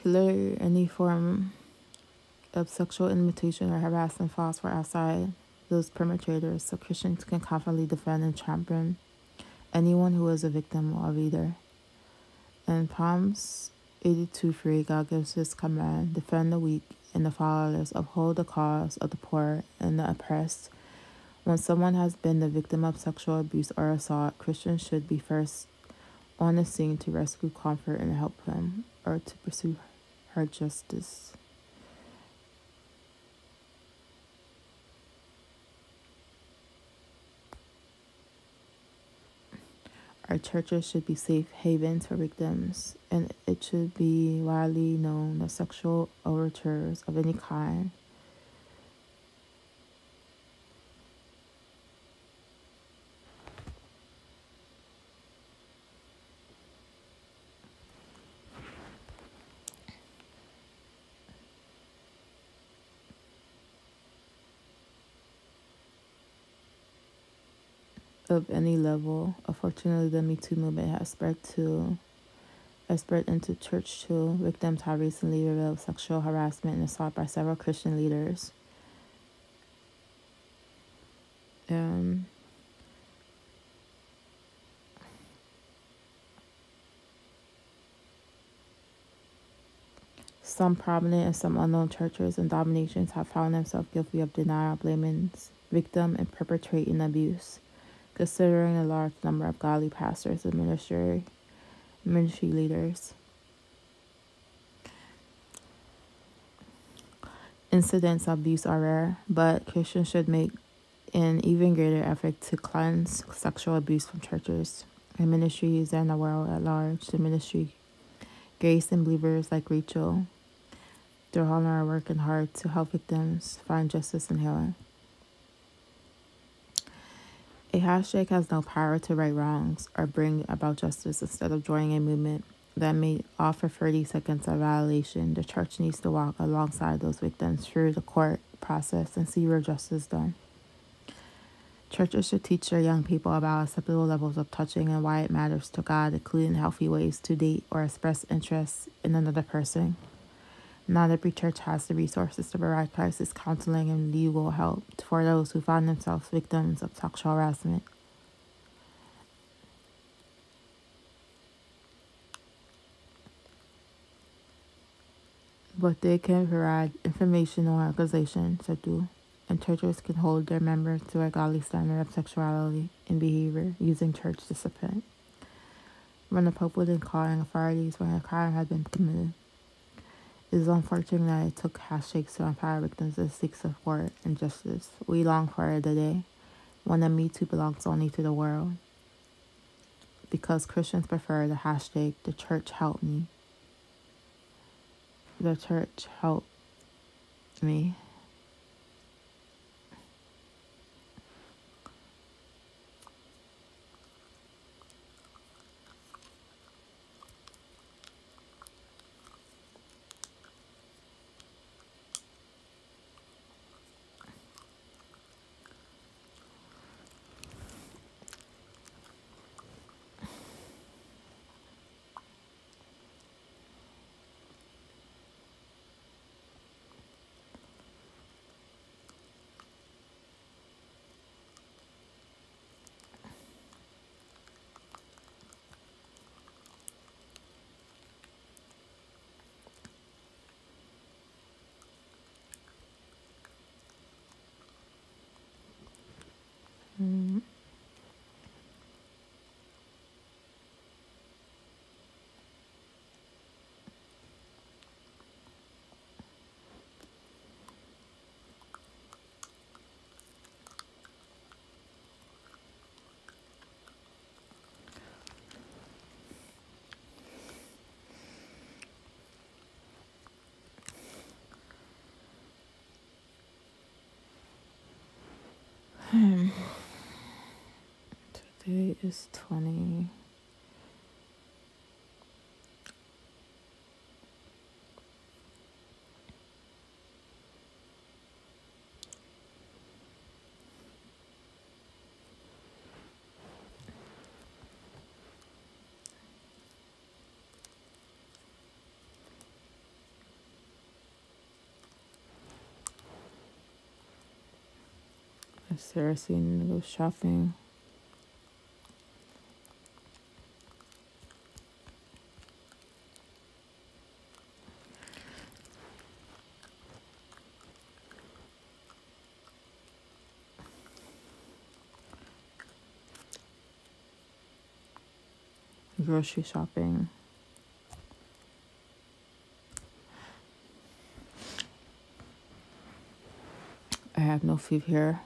Clearly, any form of sexual intimidation or harassment falls for outside those perpetrators, so Christians can confidently defend and champion anyone who is a victim of either. In Psalms 82:3, God gives his command, defend the weak and the fatherless, uphold the cause of the poor and the oppressed. When someone has been the victim of sexual abuse or assault, Christians should be first on the scene to rescue, comfort, and help them, or to pursue her justice. Our churches should be safe havens for victims, and it should be widely known that sexual overtures of any kind of any level. Unfortunately, the Me Too movement has spread into church too. Victims have recently revealed sexual harassment and assault by several Christian leaders. Some prominent and some unknown churches and denominations have found themselves guilty of denial, blaming victim and perpetrating abuse. Considering a large number of godly pastors and ministry leaders, incidents of abuse are rare, but Christians should make an even greater effort to cleanse sexual abuse from churches and ministries and the world at large. The ministry, grace, and believers like Rachel, their honor are working hard to help victims find justice and healing. A handshake has no power to right wrongs or bring about justice. Instead of joining a movement that may offer 30 seconds of validation. The church needs to walk alongside those victims through the court process and see where justice is done. Churches should teach their young people about acceptable levels of touching and why it matters to God, including healthy ways to date or express interest in another person. Not every church has the resources to provide crisis counseling and legal help for those who find themselves victims of sexual harassment. But they can provide information or organizations that do, and churches can hold their members to a godly standard of sexuality and behavior using church discipline. When the Pope wouldn't calling authorities when a crime had been committed. It is unfortunate that it took hashtags to empower victims to seek support and justice. We long for the day when the Me Too belongs only to the world. Because Christians prefer the hashtag, the church helped me. The church helped me. Today is 20. I seriously need to go shopping. Grocery shopping. I have no food here.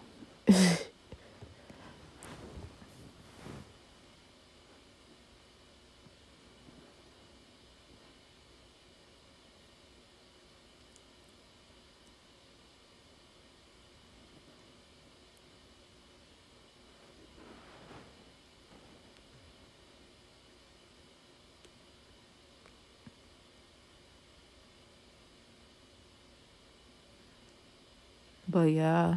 But yeah.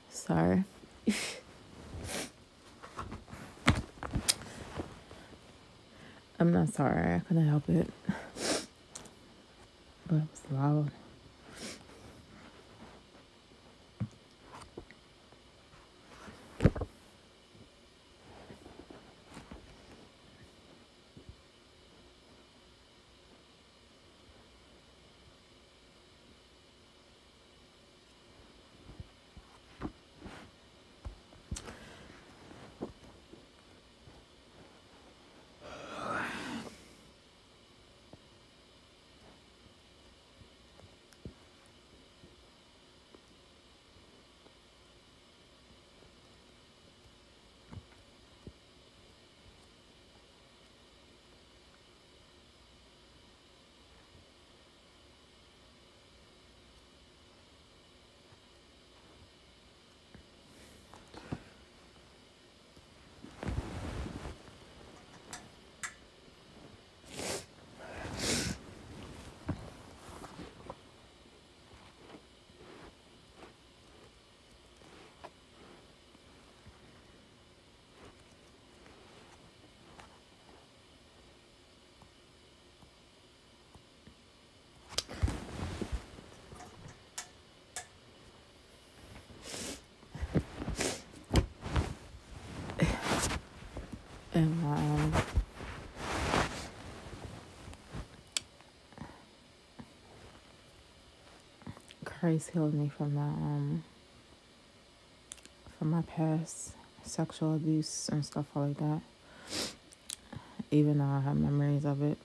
Sorry. I'm not sorry. I couldn't help it. But it was loud. And Christ healed me from my past sexual abuse and stuff like that. Even though I have memories of it.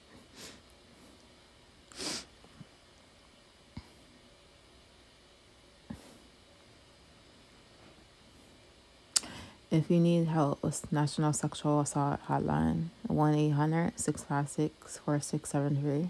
If you need help with National Sexual Assault Hotline, 1-800-656-4673.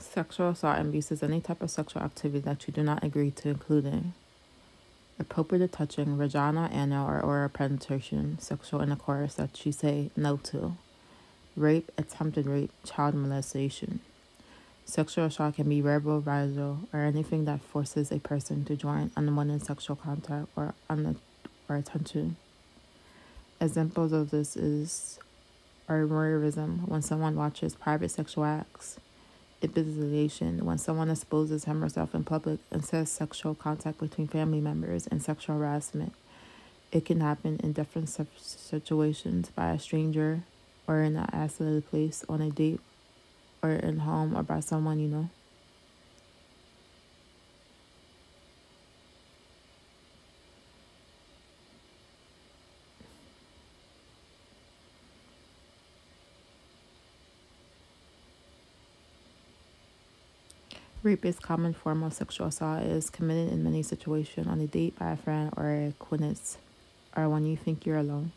Sexual assault and abuse is any type of sexual activity that you do not agree to, including appropriate touching, vagina, anal, or oral penetration, sexual intercourse that you say no to, rape, attempted rape, child molestation. Sexual assault can be verbal, visual, or anything that forces a person to join unwanted sexual contact or attention. Examples of this are voyeurism, when someone watches private sexual acts; imposition, when someone exposes him or herself in public and says sexual contact between family members; and sexual harassment. It can happen in different situations by a stranger or in an isolated place, on a date, or in home, or by someone you know. Rape is a common form of sexual assault. It is committed in many situations, on a date, by a friend or a acquaintance, or when you think you're alone.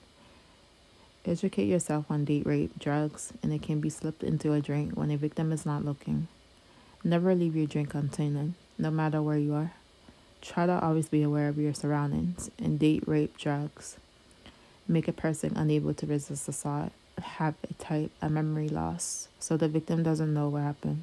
Educate yourself on date rape, drugs, and it can be slipped into a drink when a victim is not looking. Never leave your drink unattended, no matter where you are. Try to always be aware of your surroundings. And date rape, drugs make a person unable to resist assault, have a memory loss, so the victim doesn't know what happened.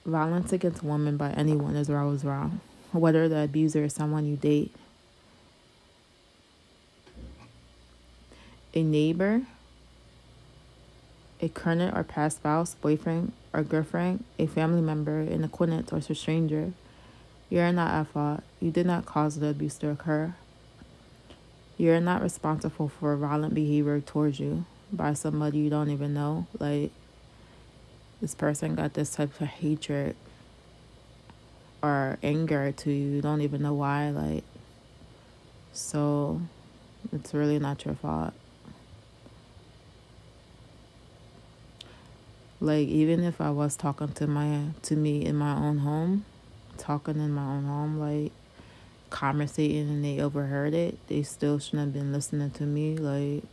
Violence against women by anyone is always wrong, whether the abuser is someone you date, a neighbor, a current or past spouse, boyfriend or girlfriend, a family member, an acquaintance, or a stranger. You are not at fault. You did not cause the abuse to occur. You are not responsible for violent behavior towards you by somebody you don't even know. Like, this person got this type of hatred or anger to you. You don't even know why. Like, so it's really not your fault. Like, even if I was talking to me in my own home, like conversating, and they overheard it, they still shouldn't have been listening to me. Like,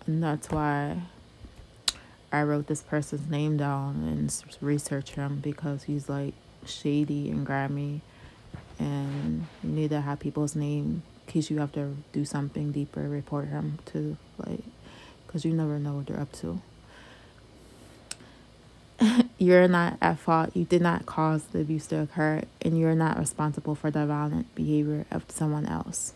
and that's why I wrote this person's name down and researched him, because he's like shady and grimy, and you need to have people's name in case you have to do something deeper, report him to, like, because you never know what they're up to. You're not at fault. You did not cause the abuse to occur, and you're not responsible for the violent behavior of someone else.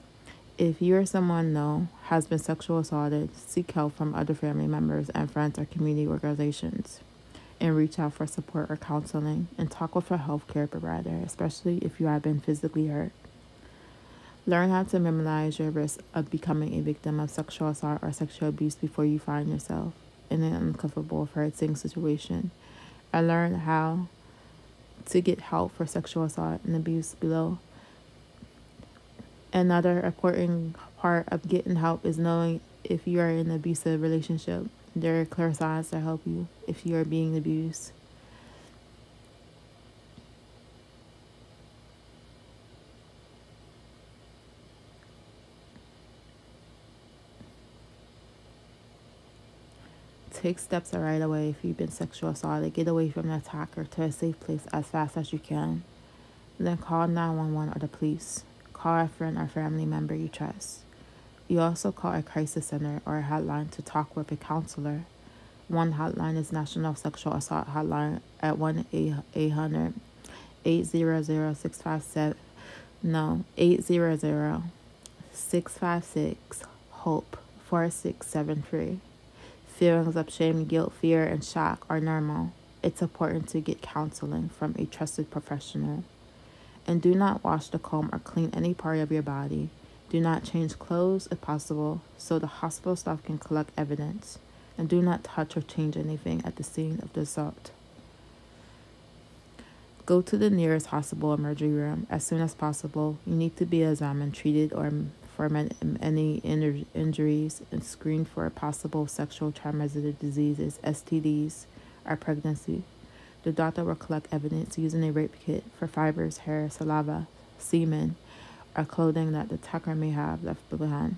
If you or someone know has been sexually assaulted, seek help from other family members and friends or community organizations, and reach out for support or counseling, and talk with a healthcare provider, especially if you have been physically hurt. Learn how to minimize your risk of becoming a victim of sexual assault or sexual abuse before you find yourself in an uncomfortable, hurting situation. And learn how to get help for sexual assault and abuse below. Another important part of getting help is knowing if you are in an abusive relationship. There are clear signs to help you if you are being abused. Take steps right away if you've been sexually assaulted. Get away from the attacker to a safe place as fast as you can. Then call 911 or the police. Call a friend or family member you trust. You also call a crisis center or a hotline to talk with a counselor. One hotline is National Sexual Assault Hotline at 1-800-800-657. No, 800-656-HOPE 4673. Feelings of shame, guilt, fear, and shock are normal. It's important to get counseling from a trusted professional. And do not wash the comb or clean any part of your body. Do not change clothes if possible so the hospital staff can collect evidence. And do not touch or change anything at the scene of the assault. Go to the nearest hospital emergency room as soon as possible. You need to be examined, treated, or for any injuries and screened for possible sexual transmitted diseases, STDs, or pregnancy. The doctor will collect evidence using a rape kit for fibers, hair, saliva, semen, or clothing that the attacker may have left behind.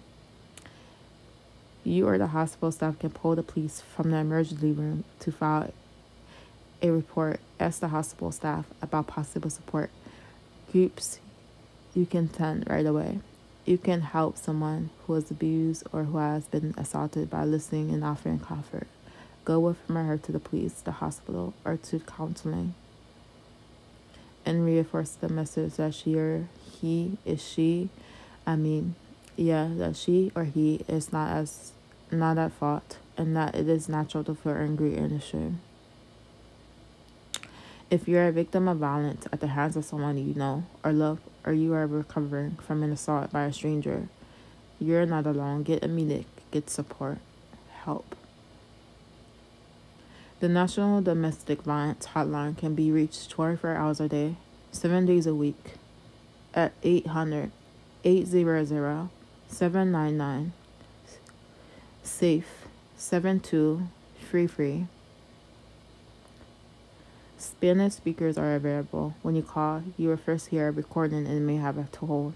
You or the hospital staff can pull the police from the emergency room to file a report. Ask the hospital staff about possible support groups you can attend right away. You can help someone who is abused or who has been assaulted by listening and offering comfort. Go with him or her to the police, the hospital, or to counseling. And reinforce the message that that she or he is not at fault, and that it is natural to feel angry and ashamed. If you're a victim of violence at the hands of someone you know or love, or you are recovering from an assault by a stranger, you're not alone. Get immediate, get support, help. The National Domestic Violence Hotline can be reached 24 hours a day, 7 days a week at 800-800-799 SAFE 7233. Spanish speakers are available. When you call, you will first hear a recording and may have a toll.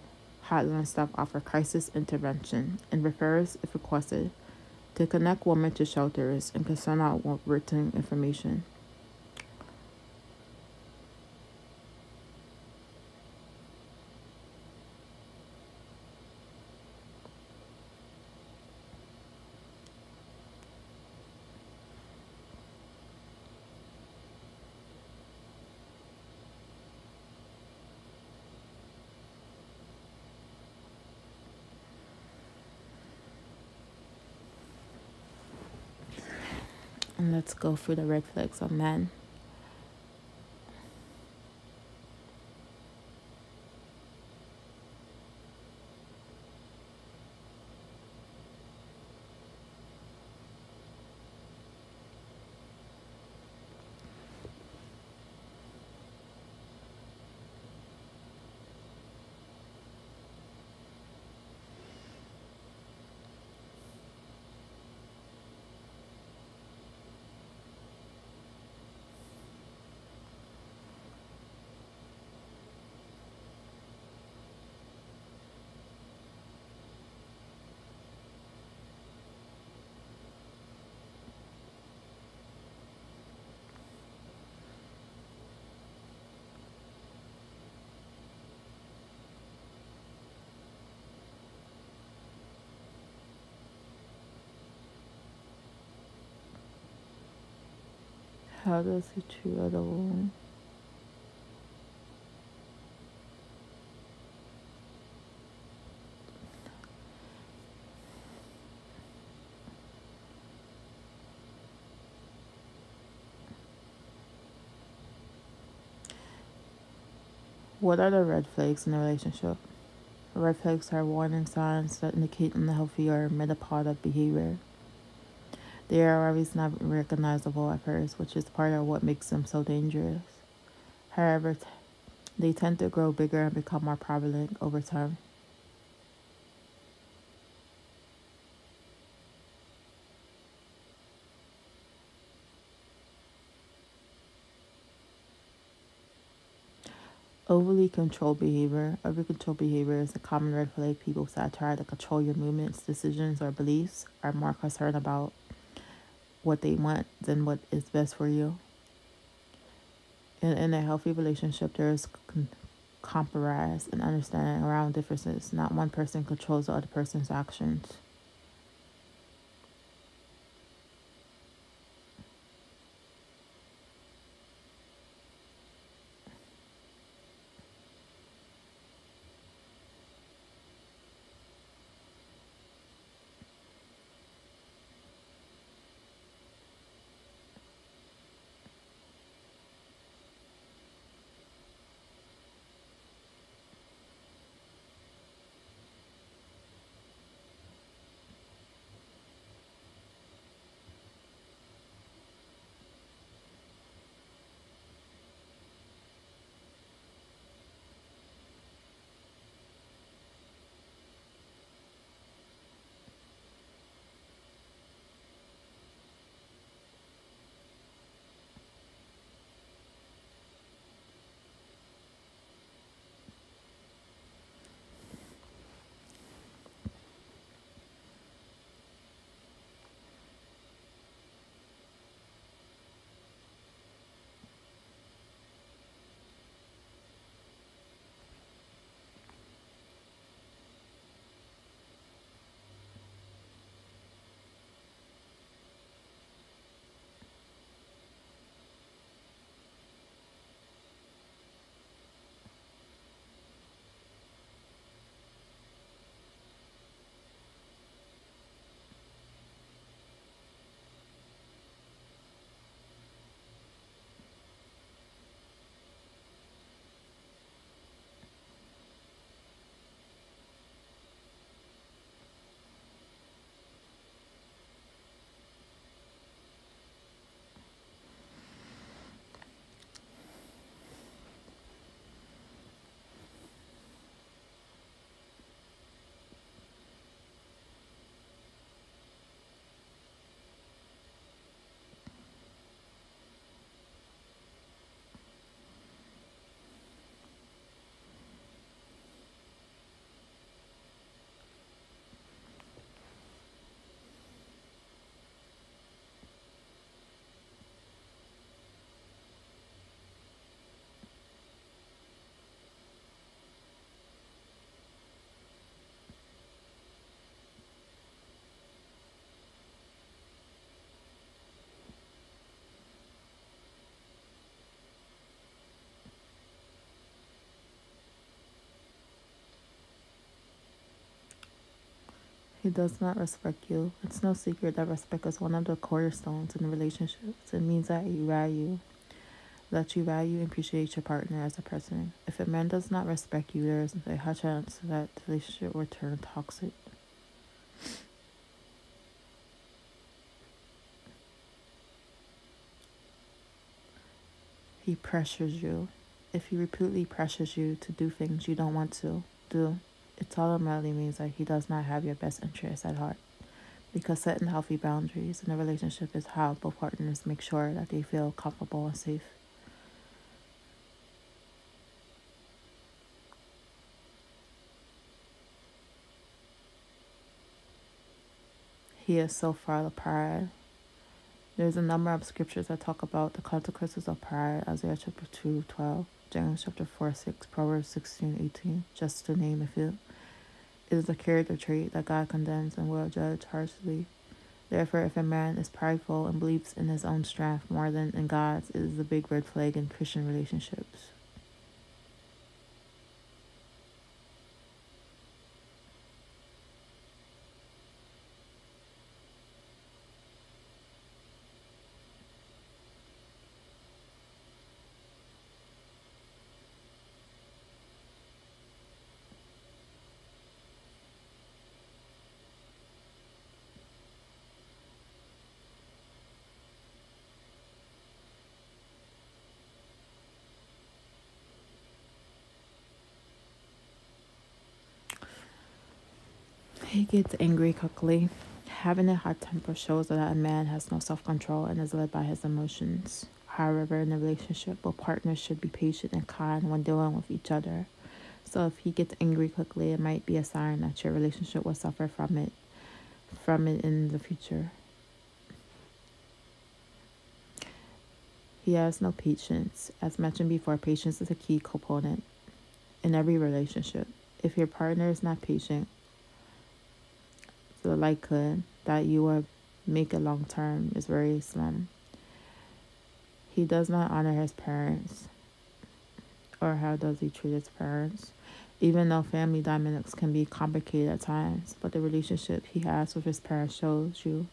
Hotline staff offer crisis intervention and refers, if requested, to connect women to shelters and can send out written information. And let's go through the red flags of men. How does he treat other women? What are the red flags in a relationship? Red flags are warning signs that indicate unhealthy or metapodic behavior. They are always not recognizable at first, which is part of what makes them so dangerous. However, they tend to grow bigger and become more prevalent over time. Overly controlled behavior. Over controlled behavior is a common red flag. People that try to control your movements, decisions, or beliefs are more concerned about what they want than what is best for you. In a healthy relationship, there is compromise and understanding around differences. Not one person controls the other person's actions. He does not respect you. It's no secret that respect is one of the cornerstones in relationships. It means that you value and appreciate your partner as a person. If a man does not respect you, there is a high chance that the relationship will turn toxic. He pressures you. If he repeatedly pressures you to do things you don't want to do, it ultimately means that he does not have your best interests at heart. Because setting healthy boundaries in a relationship is how both partners make sure that they feel comfortable and safe. He is so far of pride. There's a number of scriptures that talk about the consequences of pride. Isaiah chapter 2:12, James chapter 4:6, Proverbs 16:18, just to name a few. It is a character trait that God condemns and will judge harshly. Therefore, if a man is prideful and believes in his own strength more than in God's, it is a big red flag in Christian relationships. He gets angry quickly. Having a hot temper shows that a man has no self-control and is led by his emotions. However, in a relationship, both partners should be patient and kind when dealing with each other. So if he gets angry quickly, it might be a sign that your relationship will suffer from it in the future. He has no patience. As mentioned before, patience is a key component in every relationship. If your partner is not patient, the likelihood that you will make it long term is very slim. He does not honor his parents, or how does he treat his parents? Even though family dynamics can be complicated at times, but the relationship he has with his parents shows you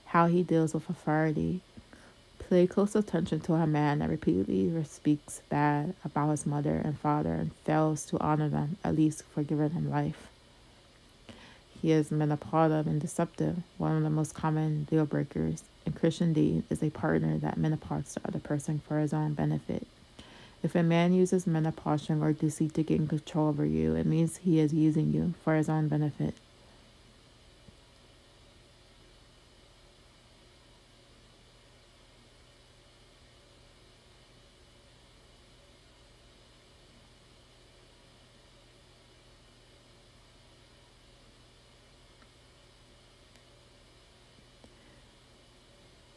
how he deals with authority. Pay close attention to a man that repeatedly speaks bad about his mother and father and fails to honor them, at least for giving him life. He is manipulative and deceptive. One of the most common deal breakers in Christian dating is a partner that manipulates the other person for his own benefit. If a man uses manipulation or deceit to gain control over you, it means he is using you for his own benefit.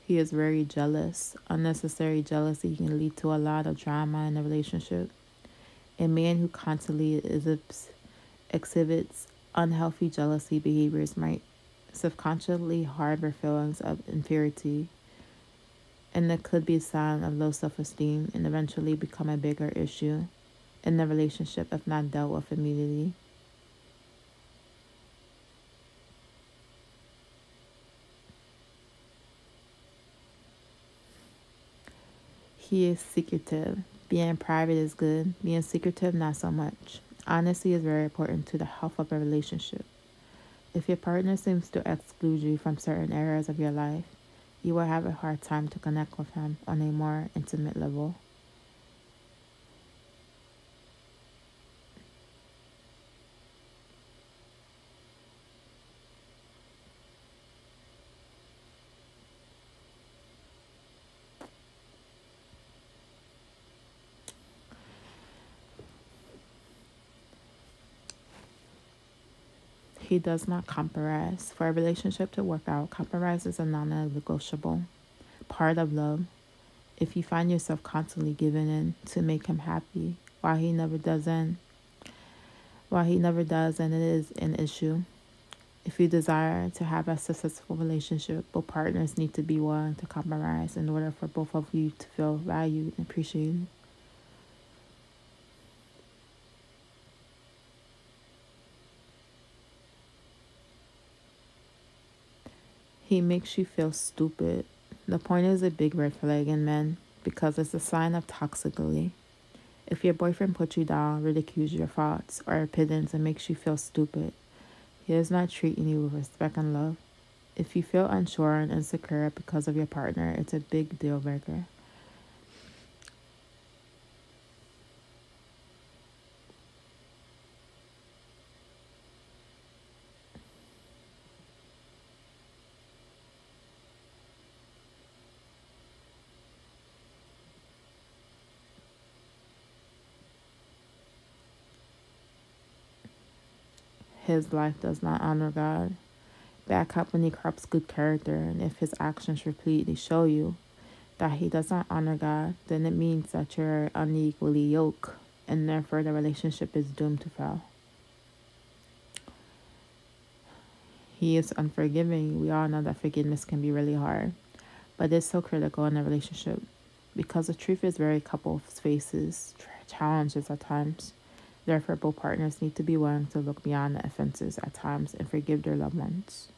He is very jealous. Unnecessary jealousy can lead to a lot of drama in a relationship. A man who constantly exhibits unhealthy jealousy behaviors might subconsciously harbor feelings of inferiority, and it could be a sign of low self-esteem and eventually become a bigger issue in the relationship if not dealt with immediately. He is secretive. Being private is good. Being secretive, not so much. Honesty is very important to the health of a relationship. If your partner seems to exclude you from certain areas of your life, you will have a hard time to connect with him on a more intimate level. He does not compromise. For a relationship to work out, compromise is a non-negotiable part of love. If you find yourself constantly giving in to make him happy, while he never does, and it is an issue. If you desire to have a successful relationship, both partners need to be willing to compromise in order for both of you to feel valued and appreciated. He makes you feel stupid. The point is a big red flag in men because it's a sign of toxicity. If your boyfriend puts you down, ridicules your thoughts or opinions, and makes you feel stupid, he is not treating you with respect and love. If you feel unsure and insecure because of your partner, it's a big deal breaker. His life does not honor God. Bad company corrupts good character, and if his actions repeatedly show you that he does not honor God, then it means that you're unequally yoked, and therefore the relationship is doomed to fail. He is unforgiving. We all know that forgiveness can be really hard, but it's so critical in a relationship because the truth is very couples faces challenges at times. Therefore, both partners need to be willing to look beyond the offenses at times and forgive their loved ones.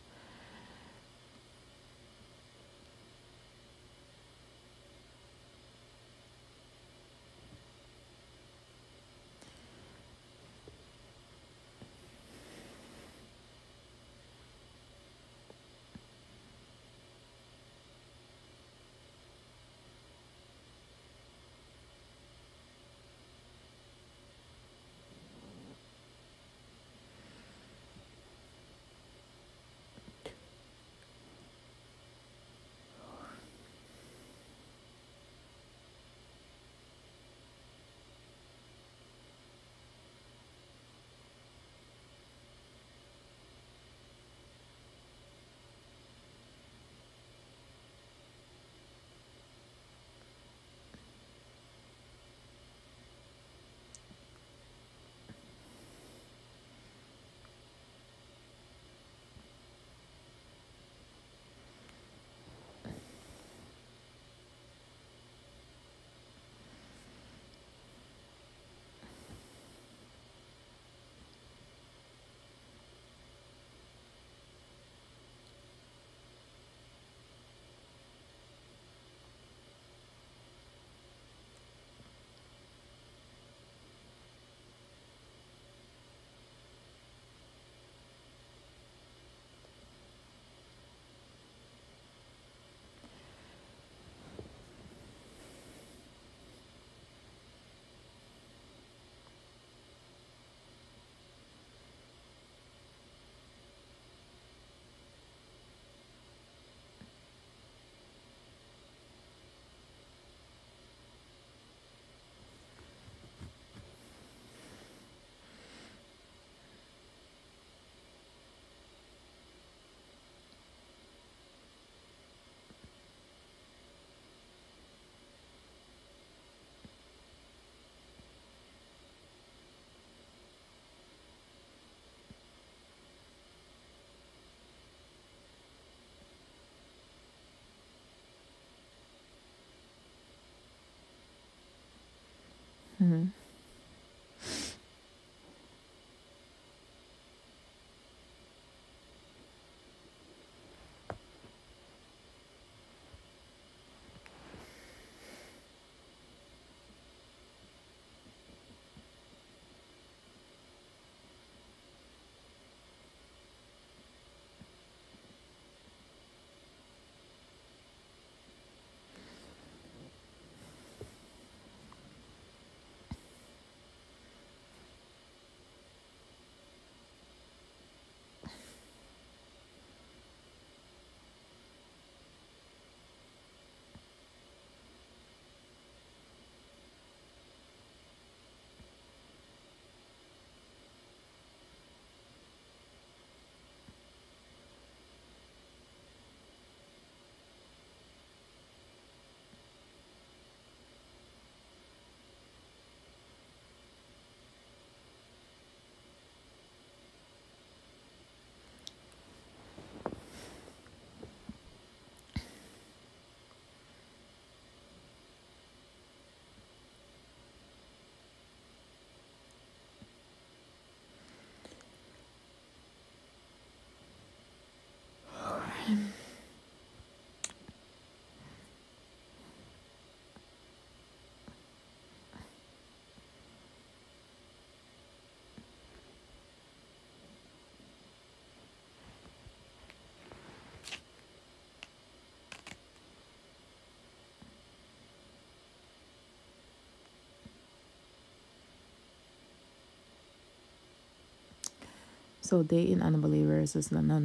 So dating unbelievers is no.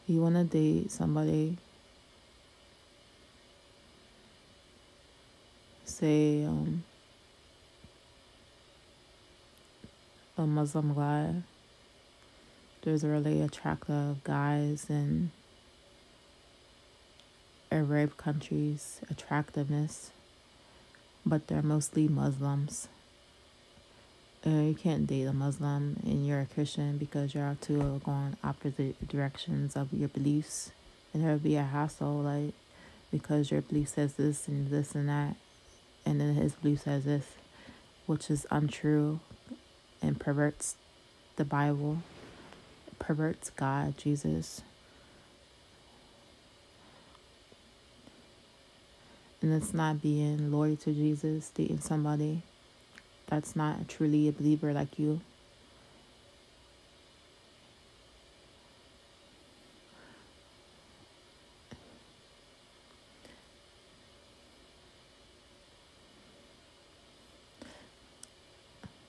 You want to date somebody, say a Muslim guy. There's really attractive guys in Arab countries, attractiveness, but they're mostly Muslims. You can't date a Muslim and you're a Christian because you're two going opposite directions of your beliefs, and there will be a hassle, like, because your belief says this and this and that, and then his belief says this, which is untrue and perverts the Bible, perverts God, Jesus. And it's not being loyal to Jesus, dating somebody that's not truly a believer like you.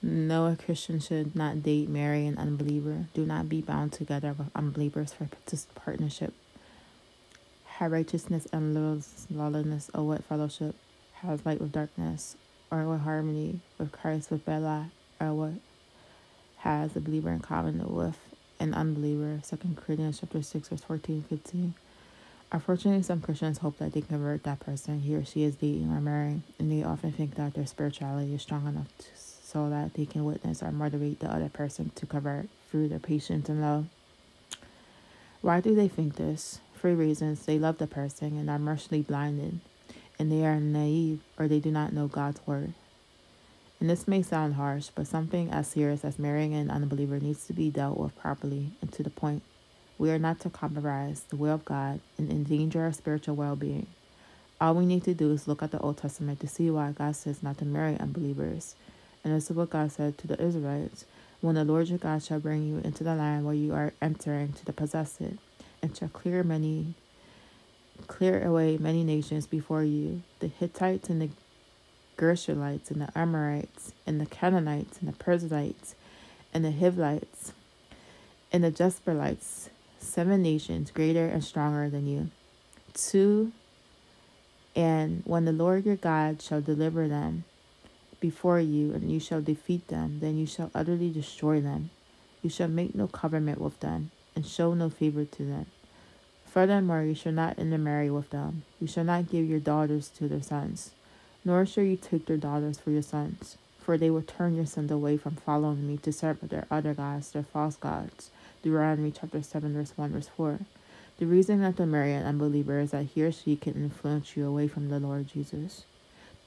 No, a Christian should not date, marry an unbeliever. Do not be bound together with unbelievers for partnership. Have righteousness and lawlessness, or what fellowship has light with darkness, or what harmony with Christ with Bela, or what has a believer in common with an unbeliever. 2 Corinthians chapter 6, verse 14, 15. Unfortunately, some Christians hope that they convert that person he or she is dating or marrying, and they often think that their spirituality is strong enough so that they can witness or motivate the other person to convert through their patience and love. Why do they think this? 3 reasons. They love the person and are emotionally blinded, and they are naive, or they do not know God's word. And this may sound harsh, but something as serious as marrying an unbeliever needs to be dealt with properly and to the point. We are not to compromise the will of God and endanger our spiritual well-being. All we need to do is look at the Old Testament to see why God says not to marry unbelievers. And this is what God said to the Israelites: when the Lord your God shall bring you into the land where you are entering to possess it, and shall clear away many nations before you, the Hittites and the Gershonites and the Amorites and the Canaanites and the Perizzites and the Hivites and the Jezreelites, 7 nations greater and stronger than you. 2. And when the Lord your God shall deliver them before you, and you shall defeat them, then you shall utterly destroy them. You shall make no covenant with them, and show no favor to them. Furthermore, you shall not intermarry with them. You shall not give your daughters to their sons, nor shall you take their daughters for your sons, for they will turn your sons away from following me to serve their other gods, their false gods. Deuteronomy chapter 7, verse 1, verse 4. The reason not to marry an unbeliever is that he or she can influence you away from the Lord Jesus.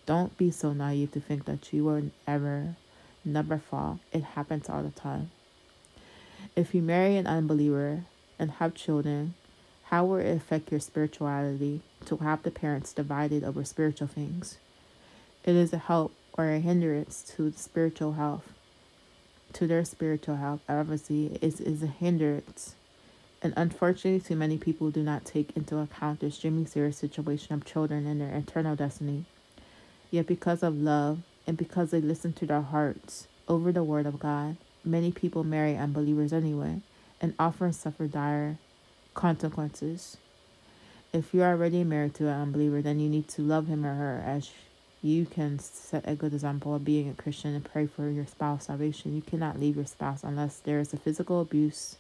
Don't be so naive to think that you will never fall. It happens all the time. If you marry an unbeliever and have children, how will it affect your spirituality to have the parents divided over spiritual things? It is a help or a hindrance to spiritual health. To their spiritual health, obviously, it is a hindrance. And unfortunately, too many people do not take into account the extremely serious situation of children and their eternal destiny. Yet because of love and because they listen to their hearts over the word of God, many people marry unbelievers anyway and often suffer dire consequences. If you are already married to an unbeliever, then you need to love him or her as you can set a good example of being a Christian and pray for your spouse's salvation. You cannot leave your spouse unless there is a physical abuse,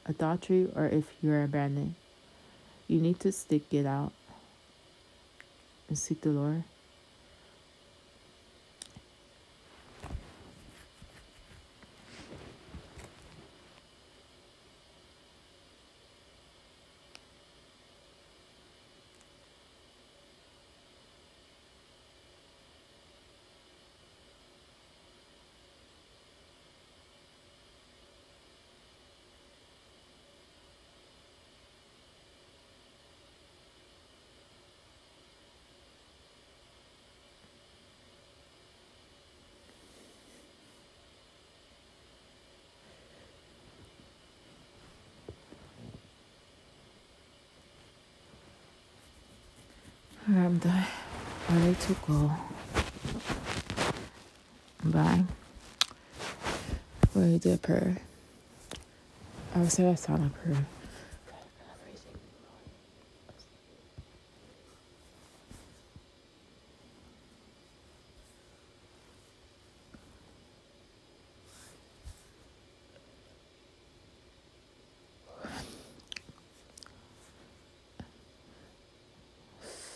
adultery, or if you're abandoned. You need to stick it out and seek the Lord. I'm done. Ready to go. Bye. Really did prayer. I would say that's silent prayer.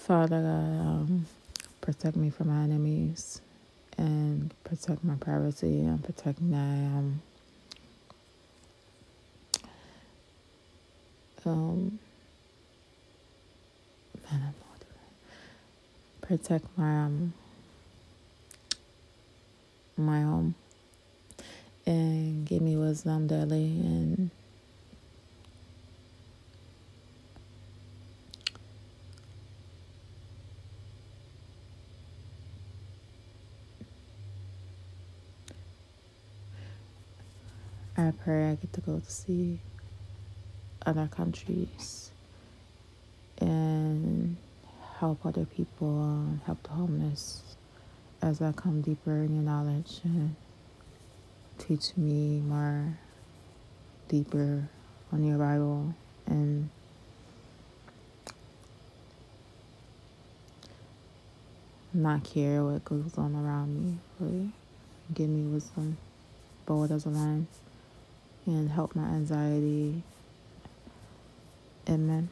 Father God, protect me from my enemies and protect my privacy and protect my protect my home and give me wisdom daily, and I pray I get to go to see other countries and help other people, help the homeless as I come deeper in your knowledge and teach me more deeper on your Bible and not care what goes on around me. Really give me wisdom, bold as a lion, and help my anxiety. Amen.